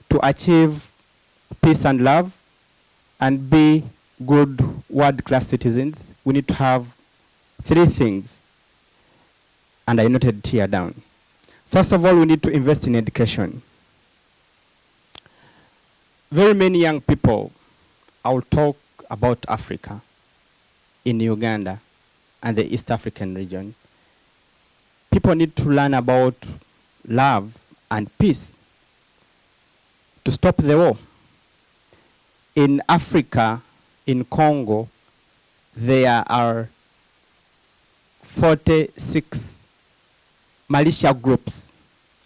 to achieve peace and love and be good world-class citizens, we need to have 3 things, and I noted here down. First of all, we need to invest in education. Very many young people, I will talk about Africa, in Uganda and the East African region. People need to learn about love and peace to stop the war. In Africa, in Congo, there are 46 militia groups.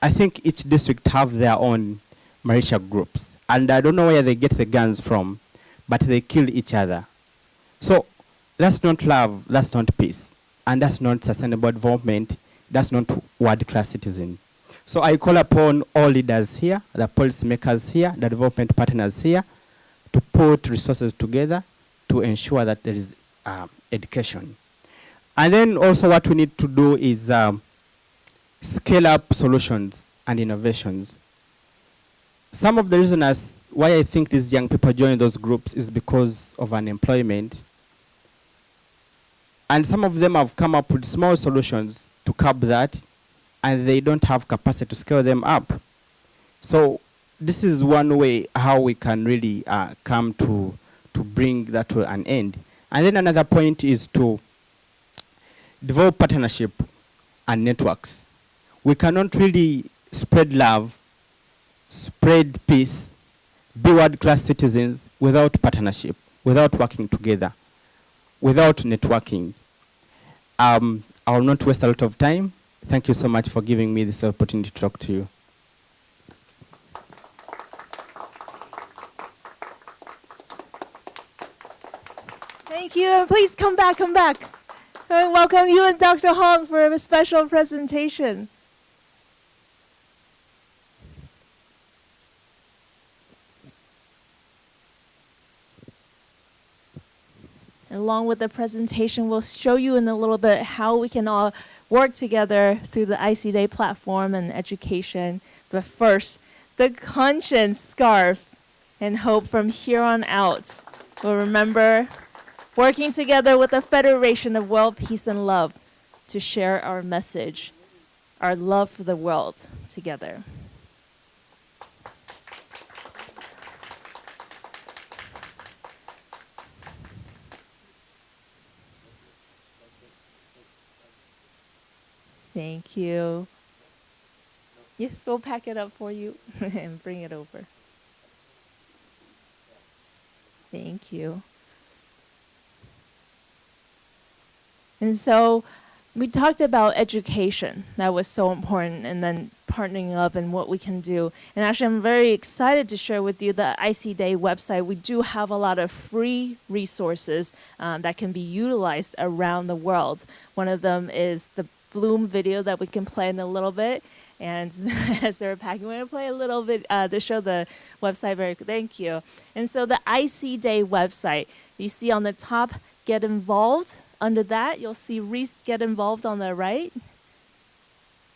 I think each district have their own militia groups. And I don't know where they get the guns from, but they kill each other. So that's not love, that's not peace. And that's not sustainable development, that's not world-class citizen. So I call upon all leaders here, the policymakers here, the development partners here, to put resources together to ensure that there is education. And then also what we need to do is scale up solutions and innovations. Some of the reasons why I think these young people join those groups is because of unemployment. And some of them have come up with small solutions to curb that, and they don't have capacity to scale them up. So this is one way how we can really come to bring that to an end. And then another point is to develop partnership and networks. We cannot really spread love, spread peace, be world-class citizens without partnership, without working together, without networking. I will not waste a lot of time. Thank you so much for giving me this opportunity to talk to you. Thank you, and please come back, come back. I welcome you and Dr. Hong for a special presentation. Along with the presentation, we'll show you in a little bit how we can all work together through the ICDAY platform and education. But first, the conscience scarf and hope from here on out. We'll remember working together with the Federation of World Peace and Love to share our message, our love for the world together. Thank you. Yes, we'll pack it up for you and bring it over. Thank you. And so we talked about education. That was so important, and then partnering up and what we can do. And actually, I'm very excited to share with you the ICDAY website. We do have a lot of free resources that can be utilized around the world. One of them is the Bloom video that we can play in a little bit. And as they're packing, we're going to play a little bit to show the website very quick. Thank you. And so the ICDAY website, you see on the top, get involved. Under that, you'll see get involved on the right.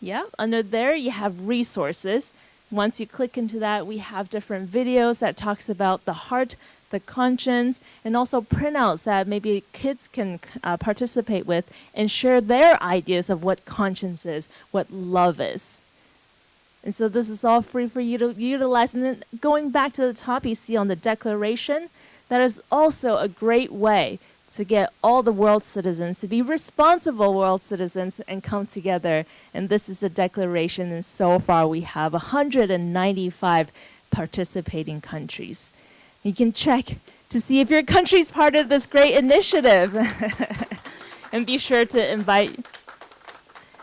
Yeah, under there, you have resources. Once you click into that, we have different videos that talks about the heart, the conscience, and also printouts that maybe kids can participate with and share their ideas of what conscience is, what love is. And so this is all free for you to utilize. And then going back to the top, you see on the declaration, that is also a great way to get all the world citizens to be responsible world citizens and come together. And this is the declaration, and so far we have 195 participating countries. You can check to see if your country's part of this great initiative. And be sure to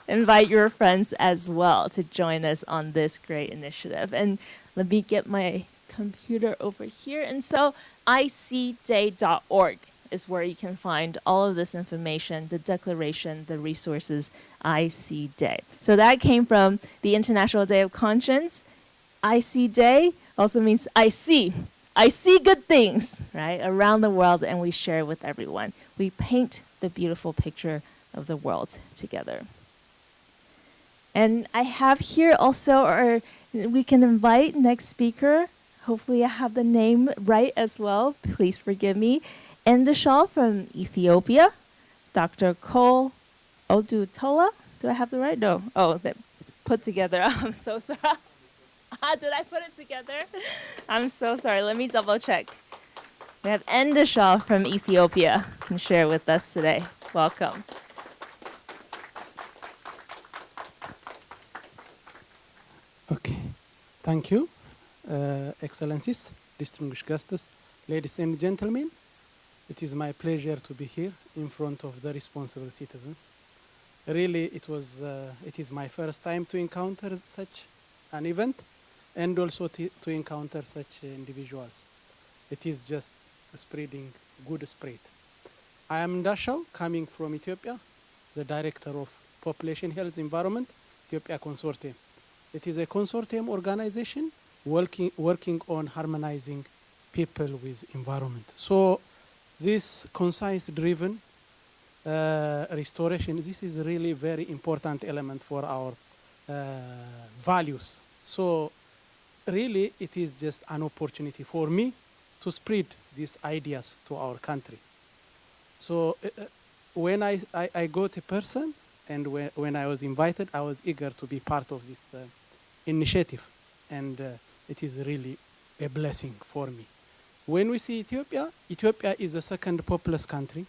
invite your friends as well to join us on this great initiative. And let me get my computer over here. And so icday.org is where you can find all of this information, the declaration, the resources, ICDAY. So that came from the International Day of Conscience. ICDAY also means I see. I see good things, right, around the world, and we share it with everyone. We paint the beautiful picture of the world together. And I have here also, we can invite next speaker. Hopefully I have the name right as well. Please forgive me. Endeshal from Ethiopia. Dr. Cole Odutola. Do I have the right? No. Oh, that put together. I'm so sorry. Did I put it together? I'm so sorry. Let me double check. We have Endeshal from Ethiopia can share with us today. Welcome. Okay. Thank you, Excellencies, distinguished guests, ladies and gentlemen. It is my pleasure to be here in front of the responsible citizens. Really, it is my first time to encounter such an event and also to encounter such individuals. It is just spreading good spirit. I am Ndashau, coming from Ethiopia, the Director of Population Health Environment, Ethiopia Consortium. It is a consortium organization working on harmonizing people with environment. So this concise-driven restoration, this is really very important element for our values. So really, it is just an opportunity for me to spread these ideas to our country. So when I got a person, and when I was invited, I was eager to be part of this initiative. And it is really a blessing for me. When we see Ethiopia, Ethiopia is the second populous country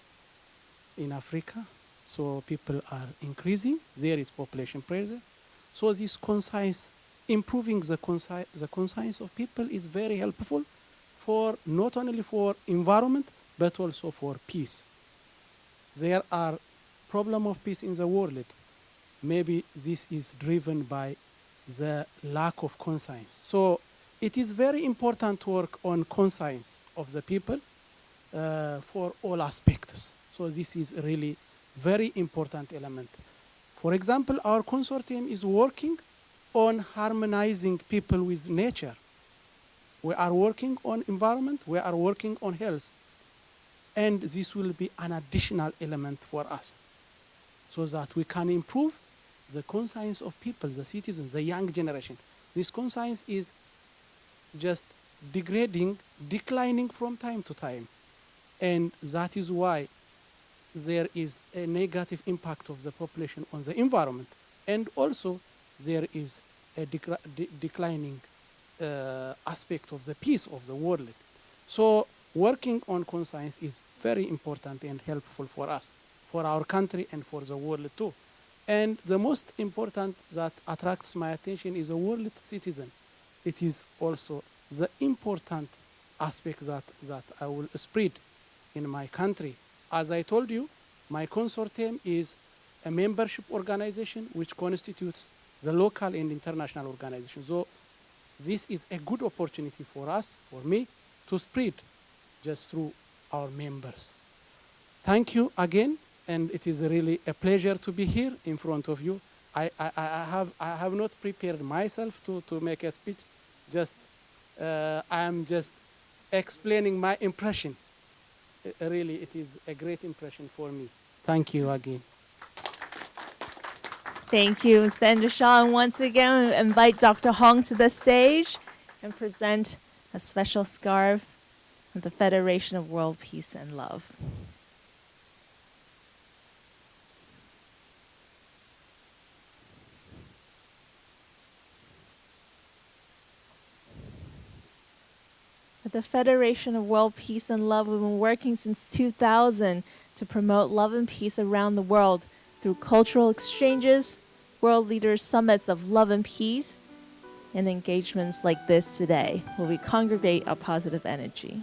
in Africa. So people are increasing. There is population pressure. So this concise, improving the conscience of people is very helpful for not only for environment, but also for peace. There are problem of peace in the world. Maybe this is driven by the lack of conscience. So it is very important to work on conscience of the people for all aspects. So this is really very important element. For example, our consortium is working on harmonizing people with nature. We are working on environment, we are working on health. And this will be an additional element for us so that we can improve the conscience of people, the citizens, the young generation. This conscience is just degrading, declining from time to time. And that is why there is a negative impact of the population on the environment. And also there is a declining aspect of the peace of the world. So working on conscience is very important and helpful for us, for our country and for the world too. And the most important that attracts my attention is the world citizen. It is also the important aspect that I will spread in my country. As I told you, my consortium is a membership organization which constitutes the local and international organization. So this is a good opportunity for us, for me, to spread just through our members. Thank you again, and it is really a pleasure to be here in front of you. I have not prepared myself to make a speech. Just I am just explaining my impression. Really, it is a great impression for me. Thank you again. Thank you, Mr. Endeshal. And once again, we invite Dr. Hong to the stage and present a special scarf of the Federation of World Peace and Love. At the Federation of World Peace and Love, we've been working since 2000 to promote love and peace around the world through cultural exchanges, world leaders summits of love and peace, and engagements like this today, where we congregate our positive energy.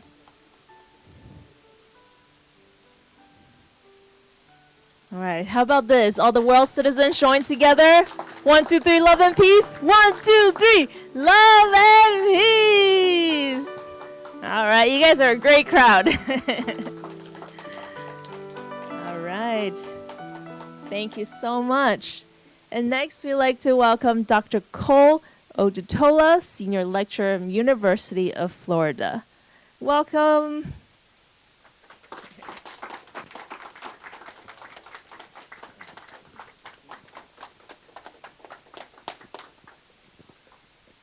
All right, how about this? All the world citizens join together. 1, 2, 3, love and peace. 1, 2, 3, love and peace. All right, you guys are a great crowd. All right. Thank you so much. And next, we'd like to welcome Dr. Cole Odutola, Senior Lecturer from University of Florida. Welcome.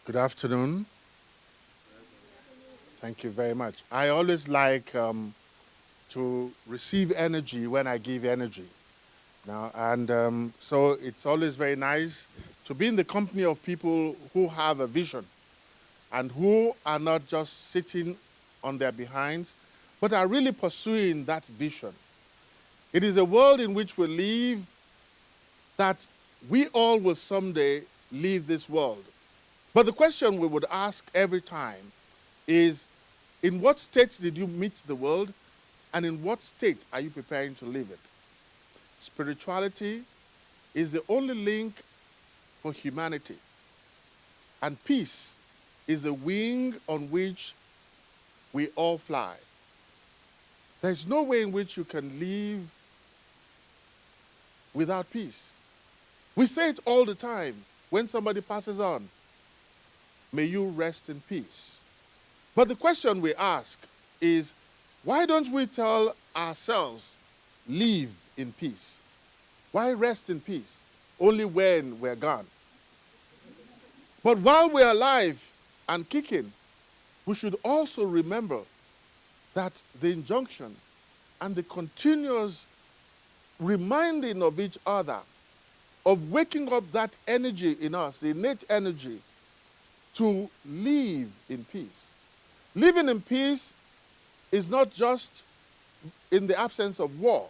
Good afternoon. Thank you very much. I always like to receive energy when I give energy. Now, and so it's always very nice to be in the company of people who have a vision and who are not just sitting on their behinds, but are really pursuing that vision. It is a world in which we live that we all will someday leave this world. But the question we would ask every time is, in what state did you meet the world, and in what state are you preparing to live it? Spirituality is the only link for humanity, and peace is the wing on which we all fly. There's no way in which you can live without peace. We say it all the time when somebody passes on. May you rest in peace. But the question we ask is, why don't we tell ourselves, live in peace? Why rest in peace only when we're gone? But while we're alive and kicking, we should also remember that the injunction and the continuous reminding of each other of waking up that energy in us, the innate energy, to live in peace. Living in peace is not just in the absence of war.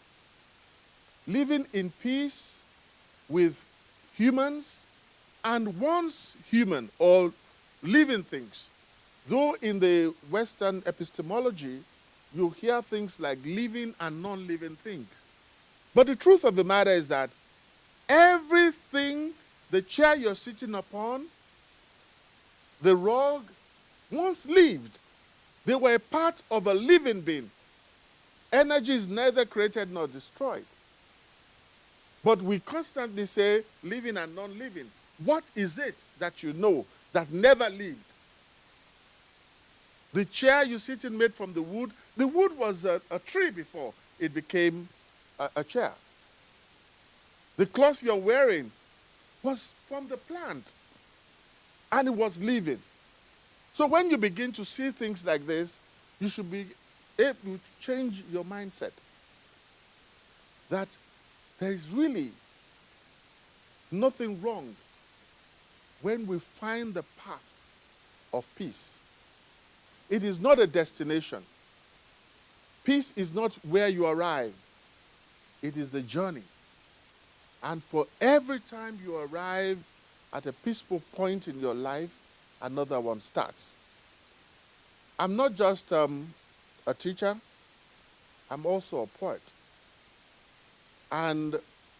Living in peace with humans and once human or living things. Though in the Western epistemology, you hear things like living and non-living things. But the truth of the matter is that everything, the chair you're sitting upon, the rug, once lived. They were a part of a living being. Energy is neither created nor destroyed. But we constantly say living and non-living. What is it that you know that never lived? The chair you sit in made from the wood was a tree before it became a chair. The cloth you're wearing was from the plant, and it was living. So when you begin to see things like this, you should be able to change your mindset. That there is really nothing wrong when we find the path of peace. It is not a destination. Peace is not where you arrive. It is the journey. And for every time you arrive at a peaceful point in your life, another one starts. I'm not just a teacher, I'm also a poet. And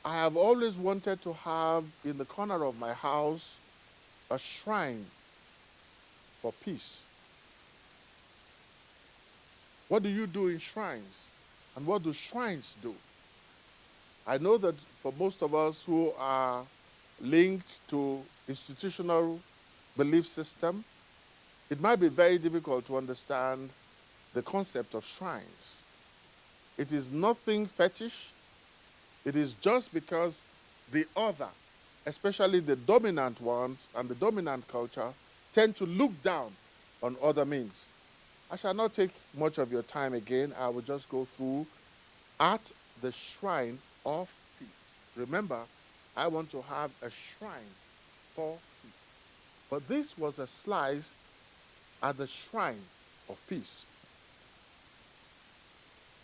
I have always wanted to have in the corner of my house a shrine for peace. What do you do in shrines? And what do shrines do? I know that for most of us who are linked to institutional belief system, it might be very difficult to understand the concept of shrines. It is nothing fetish. It is just because the other, especially the dominant ones and the dominant culture, tend to look down on other means. I shall not take much of your time again. I will just go through at the shrine of peace. Remember, I want to have a shrine for peace. But this was a slice at the shrine of peace.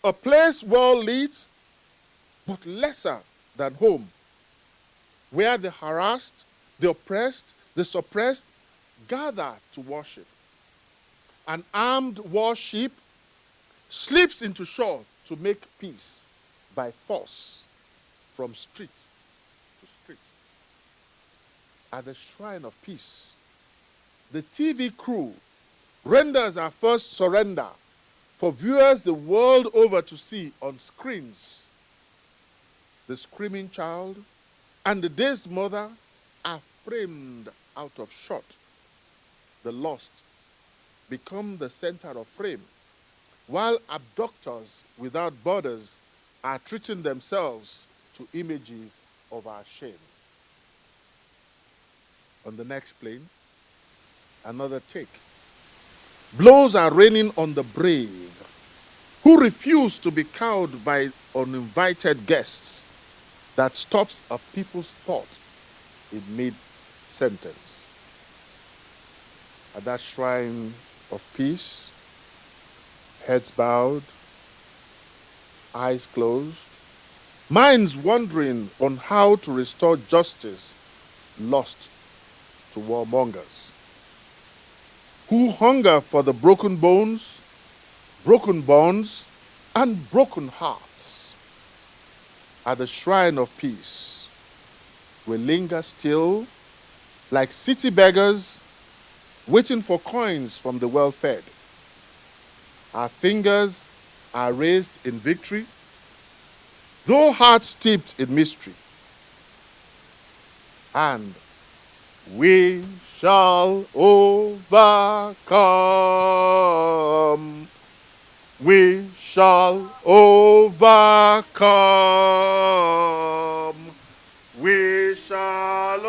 A place well lit, but lesser than home, where the harassed, the oppressed, the suppressed gather to worship. An armed warship slips into shore to make peace by force from street to street. At the shrine of peace, the TV crew renders our first surrender for viewers the world over to see on screens. The screaming child and the dazed mother are framed out of shot. The lost become the center of frame. while abductors without borders are treating themselves to images of our shame. On the next plane, another take. Blows are raining on the brave who refuse to be cowed by uninvited guests that stops a people's thought in mid-sentence. At that shrine of peace, heads bowed, eyes closed, minds wandering on how to restore justice lost to warmongers who hunger for the broken bones, broken bonds, and broken hearts. At the shrine of peace, we linger still like city beggars waiting for coins from the well-fed. Our fingers are raised in victory, though hearts steeped in mystery. And we shall overcome. We shall overcome. We shall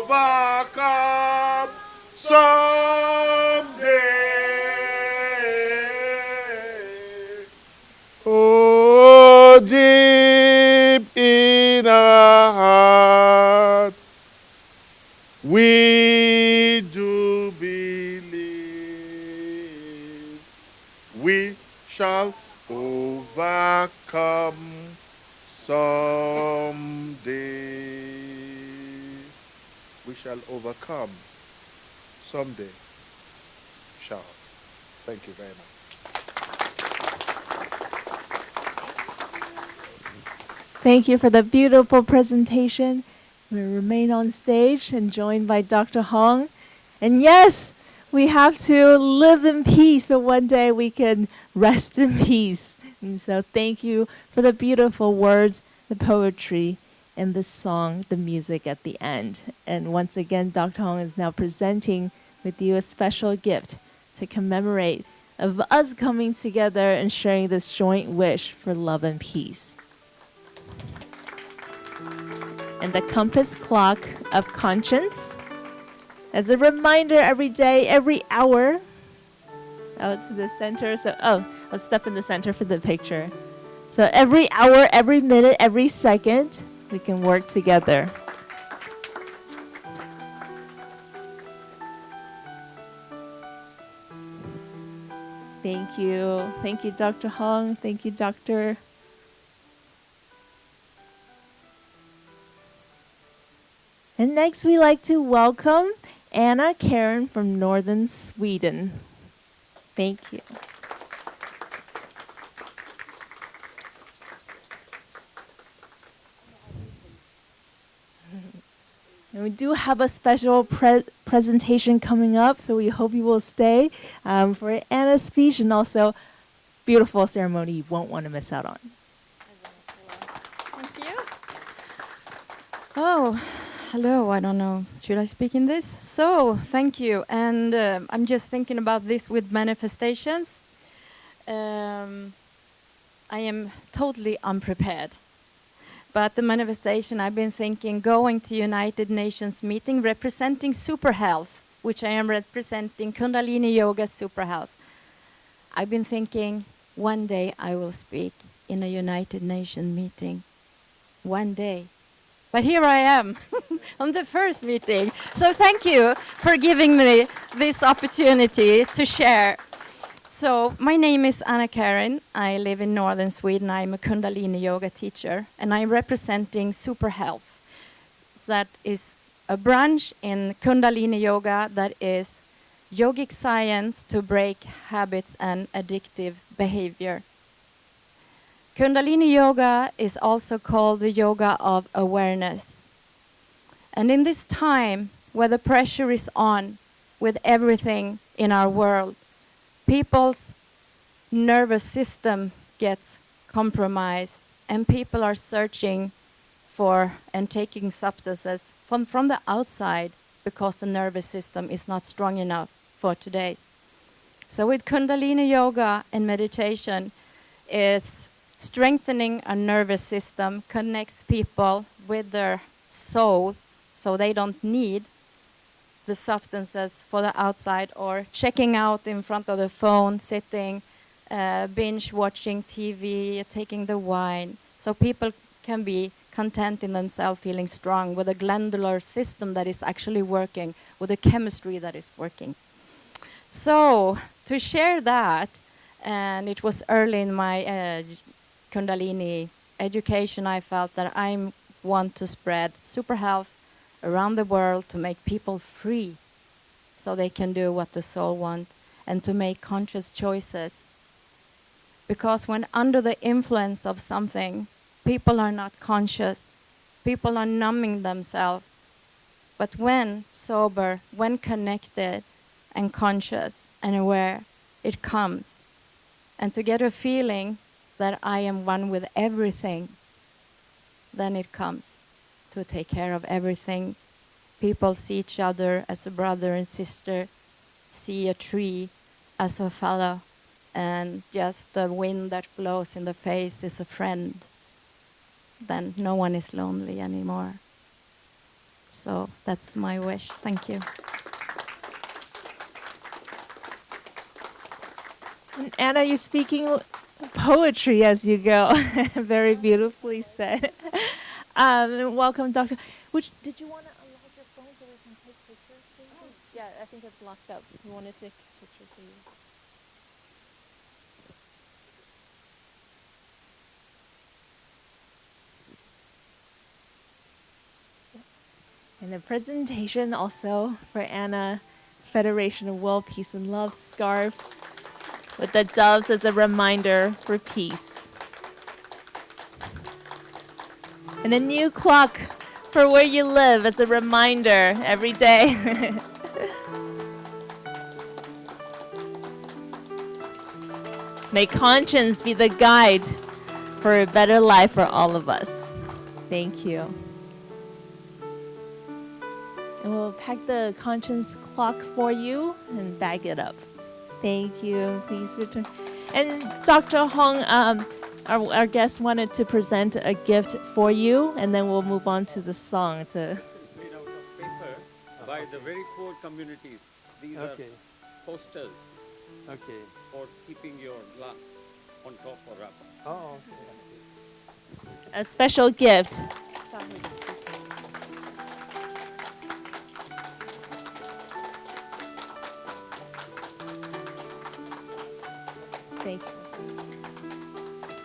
overcome someday. Oh, deep in our hearts, we do believe we shall overcome someday. We shall overcome someday. Shall. Thank you very much. Thank you for the beautiful presentation. We remain on stage and joined by Dr. Hong. And yes, we have to live in peace so one day we can rest in peace. And so thank you for the beautiful words, the poetry, and the song, the music at the end. And once again, Dr. Hong is now presenting with you a special gift to commemorate of us coming together and sharing this joint wish for love and peace. And the compass clock of conscience as a reminder every day, every hour, out to the center. So, let's step in the center for the picture. So every hour, every minute, every second, we can work together. Thank you. Thank you, Dr. Hong. Thank you, Doctor. And next, we'd like to welcome Anna Karen from Northern Sweden. Thank you. And we do have a special presentation coming up, so we hope you will stay for Anna's speech and also beautiful ceremony you won't want to miss out on. Thank you. Oh, hello. I don't know. Should I speak in this? So, thank you. And I'm just thinking about this with manifestations. I am totally unprepared. But the manifestation, I've been thinking, going to United Nations meeting representing super health, which I am representing Kundalini Yoga super health. I've been thinking, one day I will speak in a United Nations meeting. One day. But here I am on the first meeting. So thank you for giving me this opportunity to share. So my name is Anna Karin. I live in northern Sweden. I'm a Kundalini Yoga teacher, and I'm representing Super Health. That is a branch in Kundalini Yoga that is yogic science to break habits and addictive behavior. Kundalini Yoga is also called the yoga of awareness. And in this time where the pressure is on with everything in our world, people's nervous system gets compromised, and people are searching for and taking substances from the outside because the nervous system is not strong enough for today's. So with Kundalini yoga and meditation is strengthening a nervous system, connects people with their soul so they don't need the substances for the outside or checking out in front of the phone, sitting, binge watching TV, taking the wine. So people can be content in themselves, feeling strong with a glandular system that is actually working, with a chemistry that is working. So to share that, and it was early in my Kundalini education, I felt that I want to spread super health around the world to make people free so they can do what the soul wants and to make conscious choices. Because when under the influence of something, people are not conscious. People are numbing themselves. But when sober, when connected and conscious and aware, it comes. And to get a feeling that I am one with everything, then it comes to take care of everything. People see each other as a brother and sister, see a tree as a fellow, and just the wind that blows in the face is a friend. Then no one is lonely anymore. So that's my wish. Thank you. And Anna, you're speaking poetry as you go. Very beautifully said. Welcome, Doctor. Did you want to unlock your phone so we can take pictures, please? Yeah, I think it's locked up. We want to take pictures for you. And a presentation also for Anna, Federation of World Peace and Love scarf with the doves as a reminder for peace. And a new clock for where you live as a reminder every day. May conscience be the guide for a better life for all of us. Thank you. And we'll pack the conscience clock for you and bag it up. Thank you. Please return. And Dr. Hong, our guest wanted to present a gift for you, and then we'll move on to the song. Made out of paper by the very poor communities. These are posters for keeping your glass on top or up. Oh, okay. A special gift. Thank you.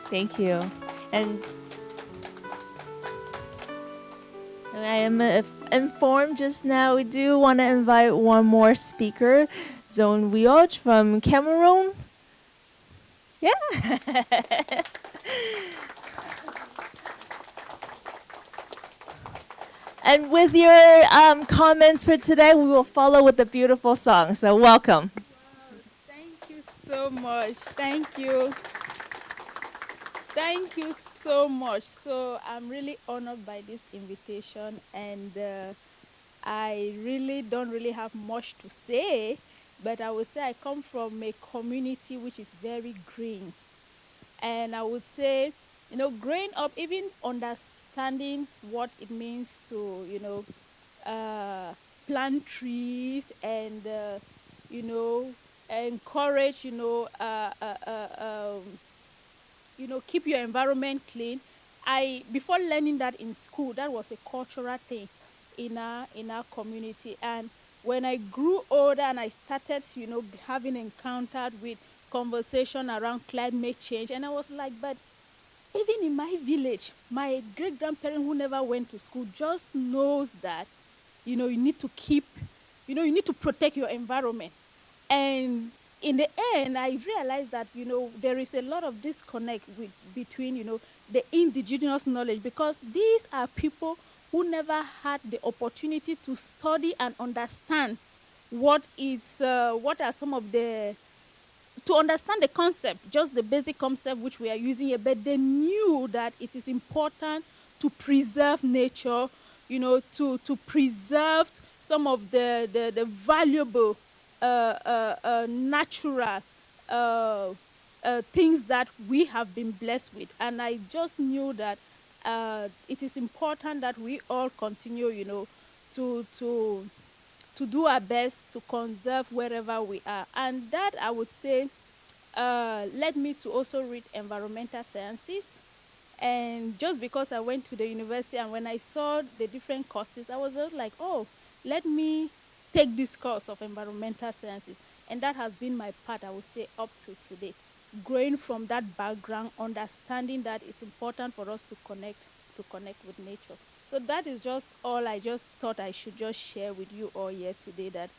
Thank you. And I am informed just now we do want to invite one more speaker, Zone Wioj from Cameroon. Yeah. And with your comments for today, we will follow with a beautiful song. So welcome. Thank you so much. Thank you. Thank you so much. So I'm really honored by this invitation, and I really don't have much to say, but I would say I come from a community which is very green. And I would say, growing up, even understanding what it means to, plant trees and, encourage, keep your environment clean. Before learning that in school, that was a cultural thing in our community. And when I grew older and I started, having encountered with conversation around climate change, and I was like, but even in my village, my great-grandparent who never went to school just knows that, you need to keep, you need to protect your environment. And in the end, I realized that, there is a lot of disconnect between, the indigenous knowledge, because these are people who never had the opportunity to study and understand what are some of to understand the concept, just the basic concept which we are using here, but they knew that it is important to preserve nature, to preserve some of the valuable natural things that we have been blessed with. And I just knew that it is important that we all continue, to do our best to conserve wherever we are. And that, I would say, led me to also read environmental sciences. And just because I went to the university and when I saw the different courses, I was just like, oh, let me take this course of environmental sciences. And that has been my path, I would say, up to today. Growing from that background, understanding that it's important for us to connect with nature. So that is just all I just thought I should just share with you all here today, that,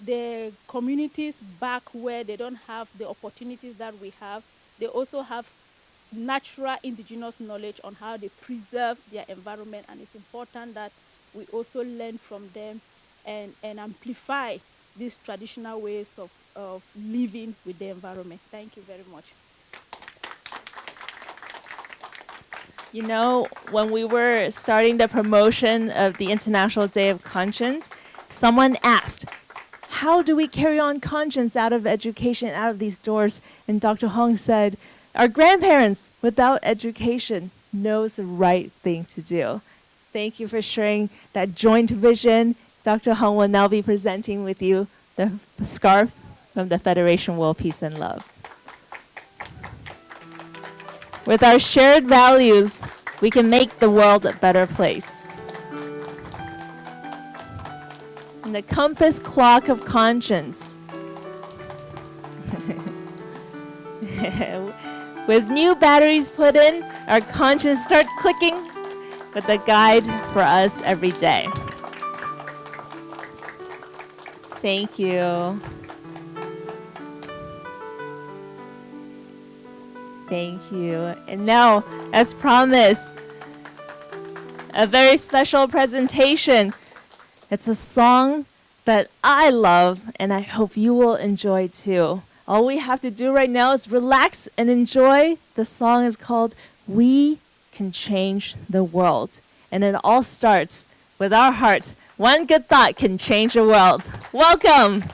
the communities back where they don't have the opportunities that we have, they also have natural indigenous knowledge on how they preserve their environment, and it's important that we also learn from them and amplify these traditional ways of living with the environment. Thank you very much. When we were starting the promotion of the International Day of Conscience, someone asked, how do we carry on conscience out of education, out of these doors? And Dr. Hong said, our grandparents, without education, knows the right thing to do. Thank you for sharing that joint vision. Dr. Hong will now be presenting with you the scarf from the Federation World Peace and Love. With our shared values, we can make the world a better place. And the compass clock of conscience. With new batteries put in, our conscience starts clicking with a guide for us every day. Thank you. Thank you. And now, as promised, a very special presentation. It's a song that I love, and I hope you will enjoy too. All we have to do right now is relax and enjoy. The song is called We Can Change the World. And it all starts with our hearts. One good thought can change the world. Welcome.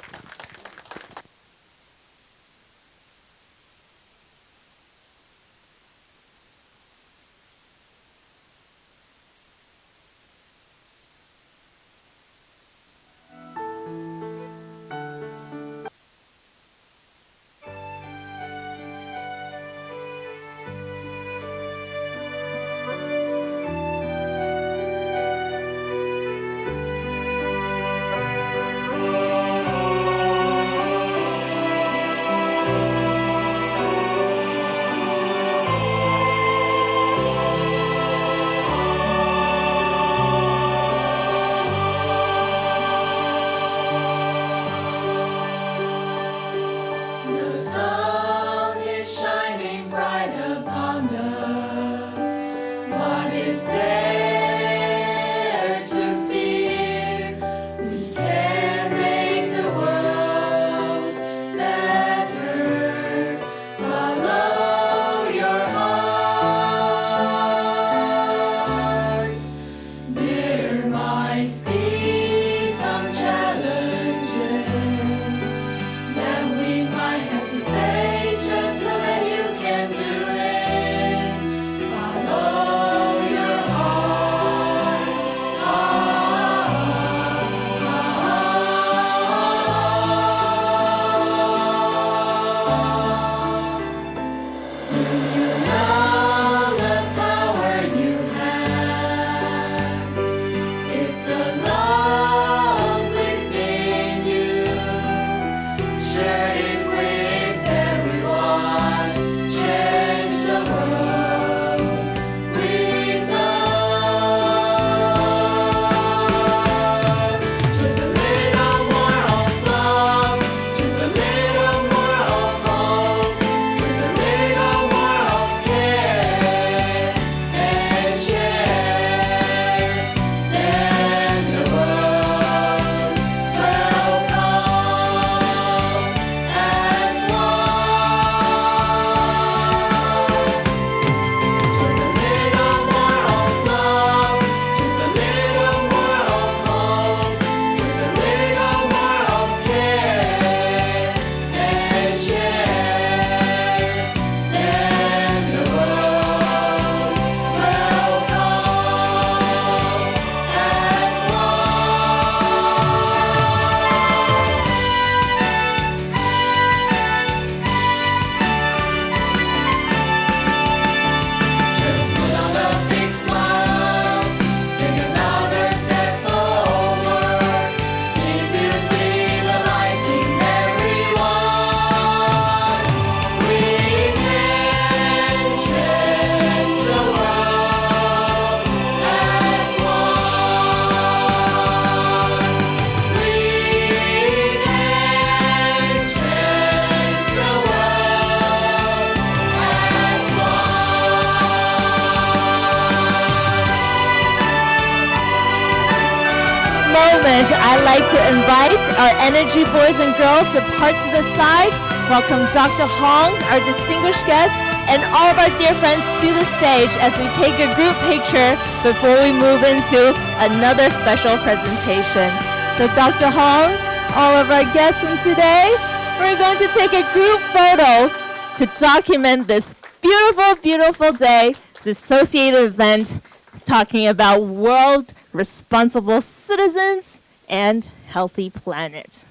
moment, I'd like to invite our energy boys and girls to part to the side. Welcome Dr. Hong, our distinguished guest, and all of our dear friends to the stage as we take a group picture before we move into another special presentation. So Dr. Hong, all of our guests from today, we're going to take a group photo to document this beautiful, beautiful day, the associated event talking about World Responsible Citizens and Healthy Planet.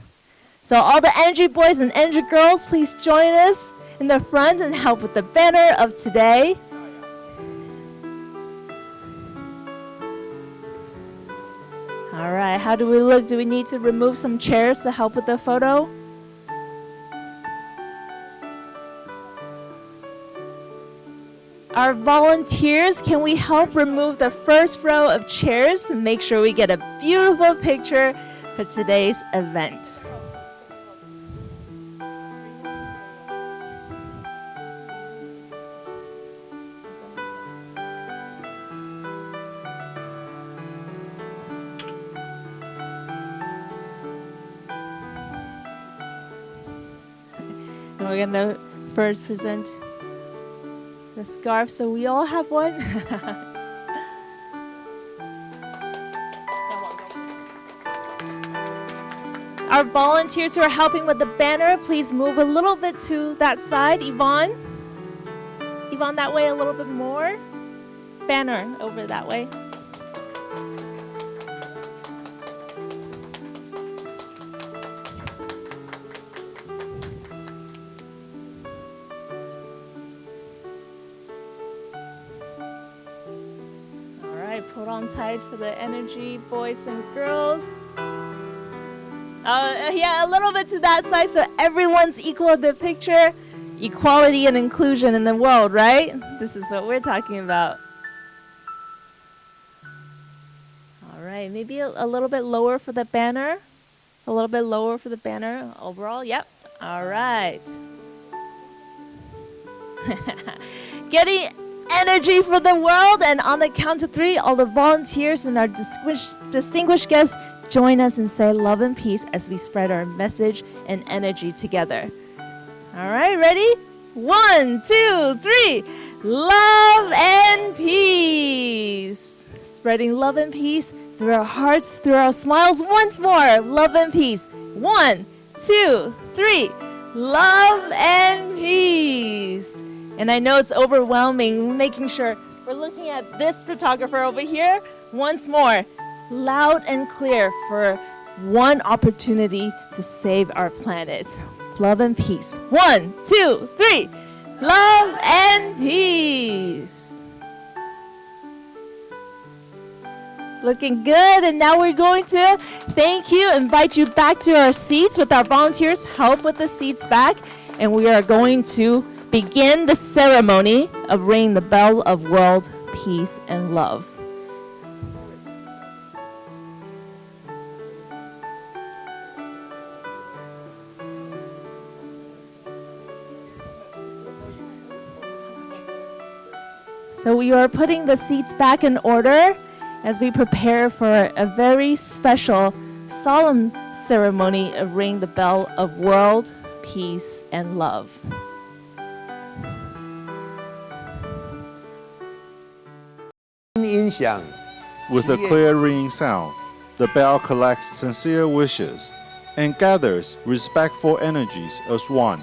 So all the energy boys and energy girls, please join us in the front and help with the banner of today. All right, how do we look? Do we need to remove some chairs to help with the photo? Our volunteers, can we help remove the first row of chairs and make sure we get a beautiful picture for today's event? And we're going to first present the scarf, so we all have one. Our volunteers who are helping with the banner, please move a little bit to that side. Yvonne, that way a little bit more. Banner over that way. Put on tight for the energy boys and girls. Yeah, a little bit to that side so everyone's equal in the picture. Equality and inclusion in the world, right? This is what we're talking about. All right, maybe a little bit lower for the banner. A little bit lower for the banner overall. Yep. All right. Getting energy for the world, and on the count of 3, all the volunteers and our distinguished guests join us and say love and peace as we spread our message and energy together. All right, ready? 1, 2, 3. Love and peace. Spreading love and peace through our hearts, through our smiles. Once more, love and peace. 1, 2, 3. Love and peace. And I know it's overwhelming, making sure we're looking at this photographer over here. Once more, loud and clear for one opportunity to save our planet. Love and peace. 1, 2, 3. Love and peace. Looking good. And now we're going to invite you back to our seats with our volunteers. Help with the seats back. And we are going to begin the ceremony of ringing the bell of world peace and love. So we are putting the seats back in order as we prepare for a very special, solemn ceremony of ringing the bell of world peace and love. With a clear ringing sound, the bell collects sincere wishes and gathers respectful energies as one.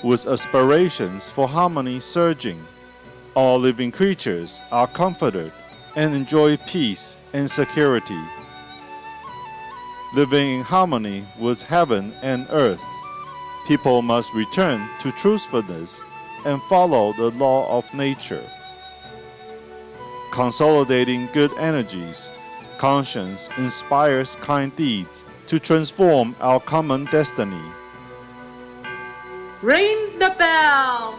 With aspirations for harmony surging, all living creatures are comforted and enjoy peace and security. Living in harmony with heaven and earth, people must return to truthfulness and follow the law of nature. Consolidating good energies, conscience inspires kind deeds to transform our common destiny. Ring the bell!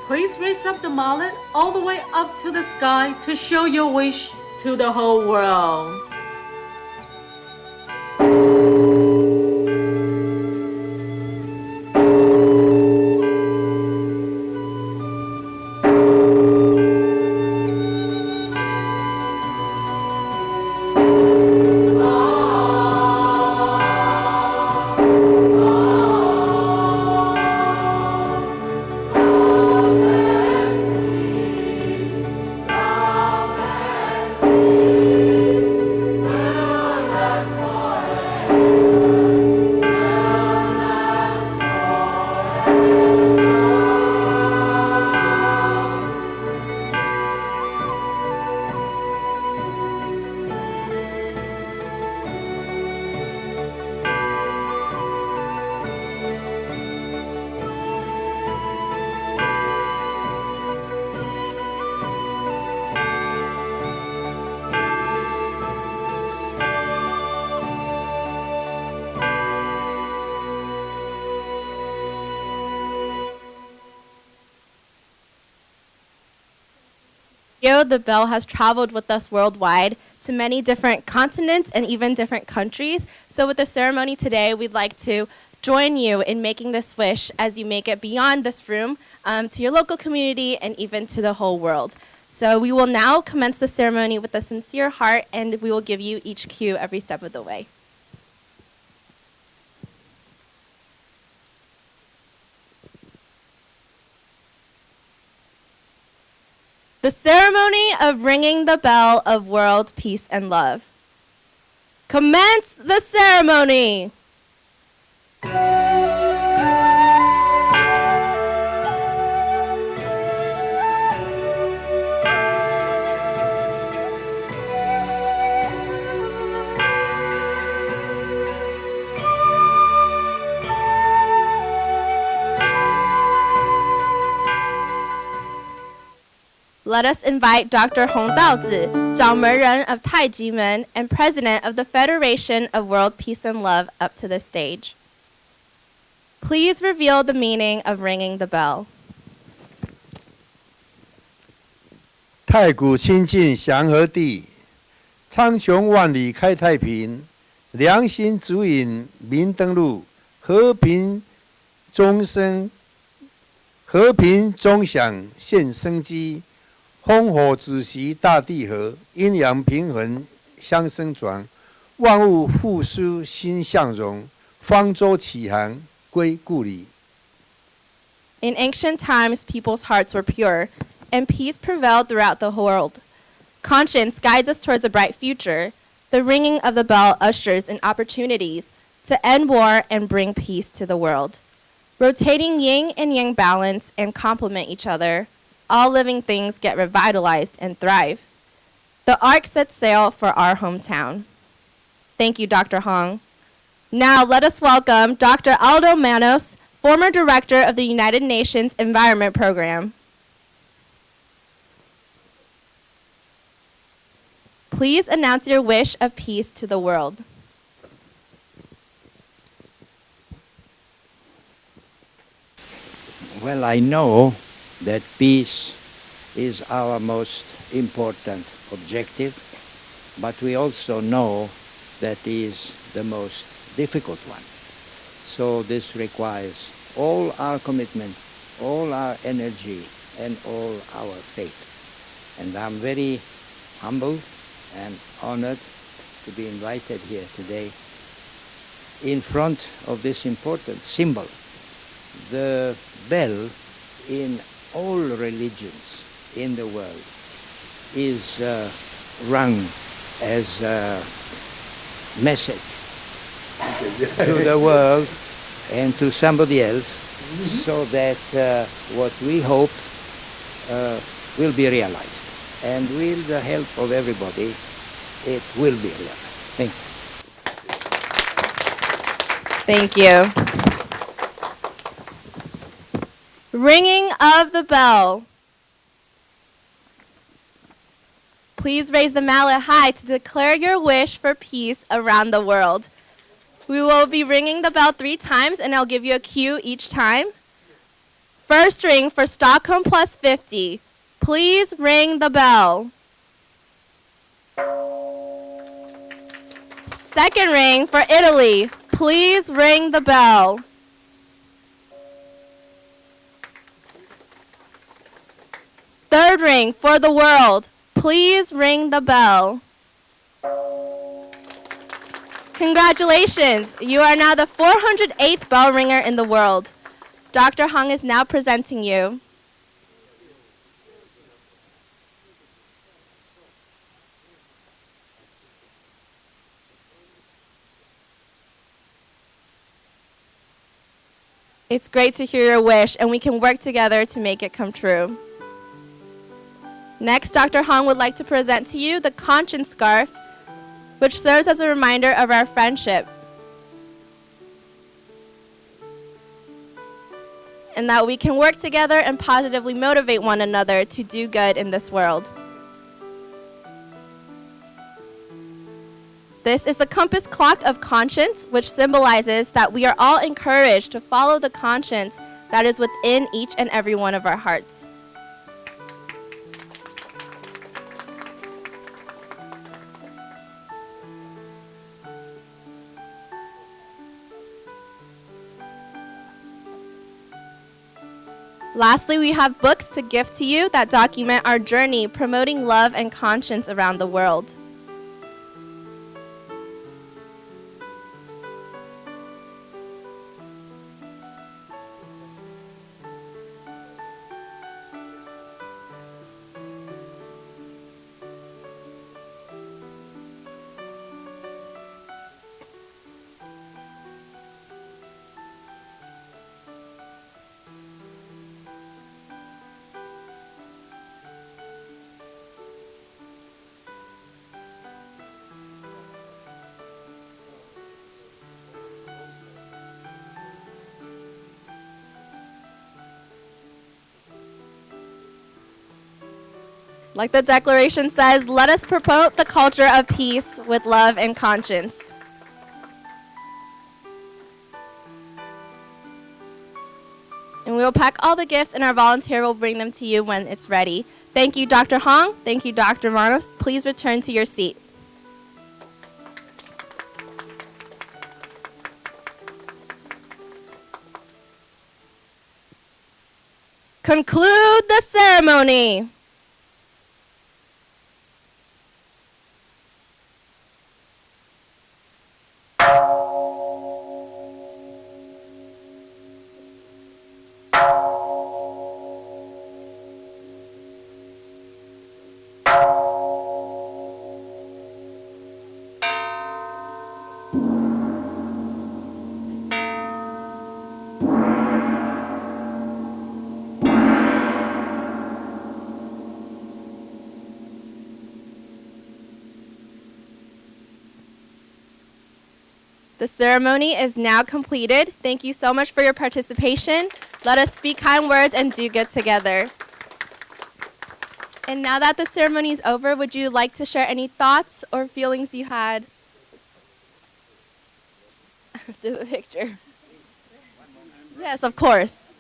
Please raise up the mallet all the way up to the sky to show your wish to the whole world. The bell has traveled with us worldwide to many different continents and even different countries. So with the ceremony today, we'd like to join you in making this wish as you make it beyond this room to your local community and even to the whole world. So we will now commence the ceremony with a sincere heart, and we will give you each cue every step of the way. The ceremony of ringing the bell of world peace and love. Commence the ceremony. Let us invite Dr. Hong Daozi, 掌门人 of TJM and President of the Federation of World Peace and Love, up to the stage. Please reveal the meaning of ringing the bell. 太古清净祥和地，苍穹万里开太平，良心指引明灯路，和平钟响现生机。 烽火止息大地和，阴阳平衡相生转，万物复苏心向荣，方舟起航归故里。 In ancient times, people's hearts were pure, and peace prevailed throughout the world. Conscience guides us towards a bright future. The ringing of the bell ushers in opportunities to end war and bring peace to the world. Rotating yin and yang balance and complement each other. All living things get revitalized and thrive. The ark sets sail for our hometown. Thank you, Dr. Hong. Now let us welcome Dr. Aldo Manos, former director of the United Nations Environment Program. Please announce your wish of peace to the world. Well, I know that peace is our most important objective, but we also know that is the most difficult one. So this requires all our commitment, all our energy, and all our faith. And I'm very humbled and honored to be invited here today in front of this important symbol. The bell in all religions in the world is rung as a message to the world and to somebody else, so that what we hope will be realized. And with the help of everybody, it will be realized. Thank you. Thank you. Ringing of the bell. Please raise the mallet high to declare your wish for peace around the world. We will be ringing the bell 3 times, and I'll give you a cue each time. First ring for Stockholm plus 50. Please ring the bell. Second ring for Italy. Please ring the bell. Third ring for the world. Please ring the bell. Congratulations! You are now the 408th bell ringer in the world. Dr. Hong is now presenting you. It's great to hear your wish, and we can work together to make it come true. Next, Dr. Hong would like to present to you the conscience scarf, which serves as a reminder of our friendship, and that we can work together and positively motivate one another to do good in this world. This is the compass clock of conscience, which symbolizes that we are all encouraged to follow the conscience that is within each and every one of our hearts. Lastly, we have books to gift to you that document our journey promoting love and conscience around the world. Like the declaration says, let us promote the culture of peace with love and conscience. And we will pack all the gifts and our volunteer will bring them to you when it's ready. Thank you, Dr. Hong. Thank you, Dr. Manos. Please return to your seat. Conclude the ceremony. The ceremony is now completed. Thank you so much for your participation. Let us speak kind words and do good together. And now that the ceremony is over, would you like to share any thoughts or feelings you had? Do the picture. Yes, of course.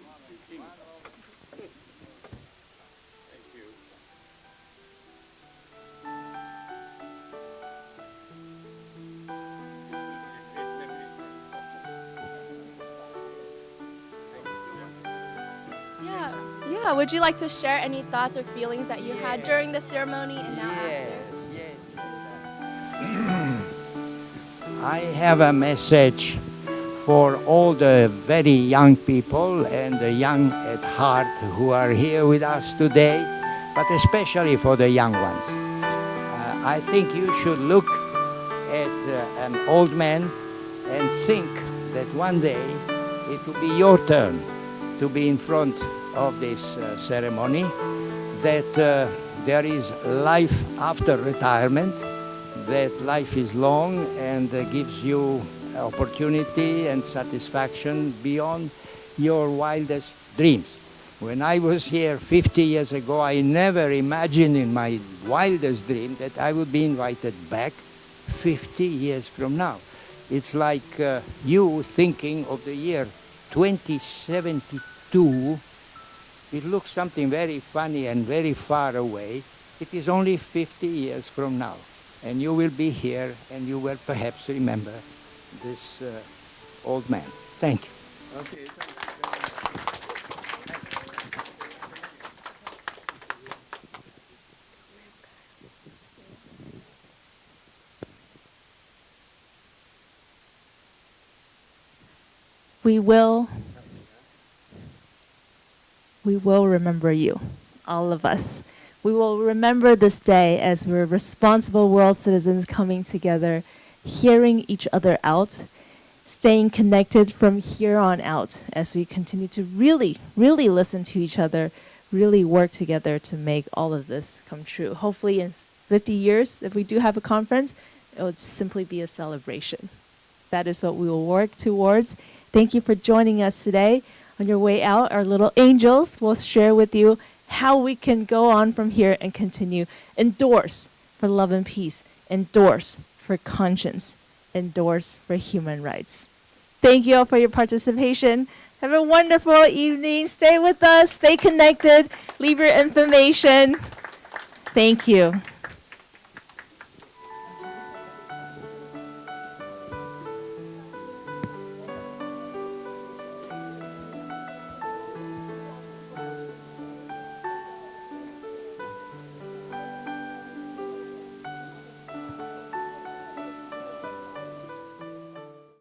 Yeah, would you like to share any thoughts or feelings that you had during the ceremony and now after? I have a message for all the very young people and the young at heart who are here with us today, but especially for the young ones. I think you should look at an old man and think that one day it will be your turn to be in front of this ceremony, that there is life after retirement, that life is long and gives you opportunity and satisfaction beyond your wildest dreams. When I was here 50 years ago, I never imagined in my wildest dream that I would be invited back 50 years from now. It's like you thinking of the year 2072. It looks something very funny and very far away. It is only 50 years from now. And you will be here and you will perhaps remember this old man. Thank you. Okay. We will remember you, all of us. We will remember this day as we're responsible world citizens coming together, hearing each other out, staying connected from here on out as we continue to really, really listen to each other, really work together to make all of this come true. Hopefully in 50 years, if we do have a conference, it would simply be a celebration. That is what we will work towards. Thank you for joining us today. On your way out, our little angels will share with you how we can go on from here and continue. Endorse for love and peace. Endorse for conscience. Endorse for human rights. Thank you all for your participation. Have a wonderful evening. Stay with us. Stay connected. Leave your information. Thank you.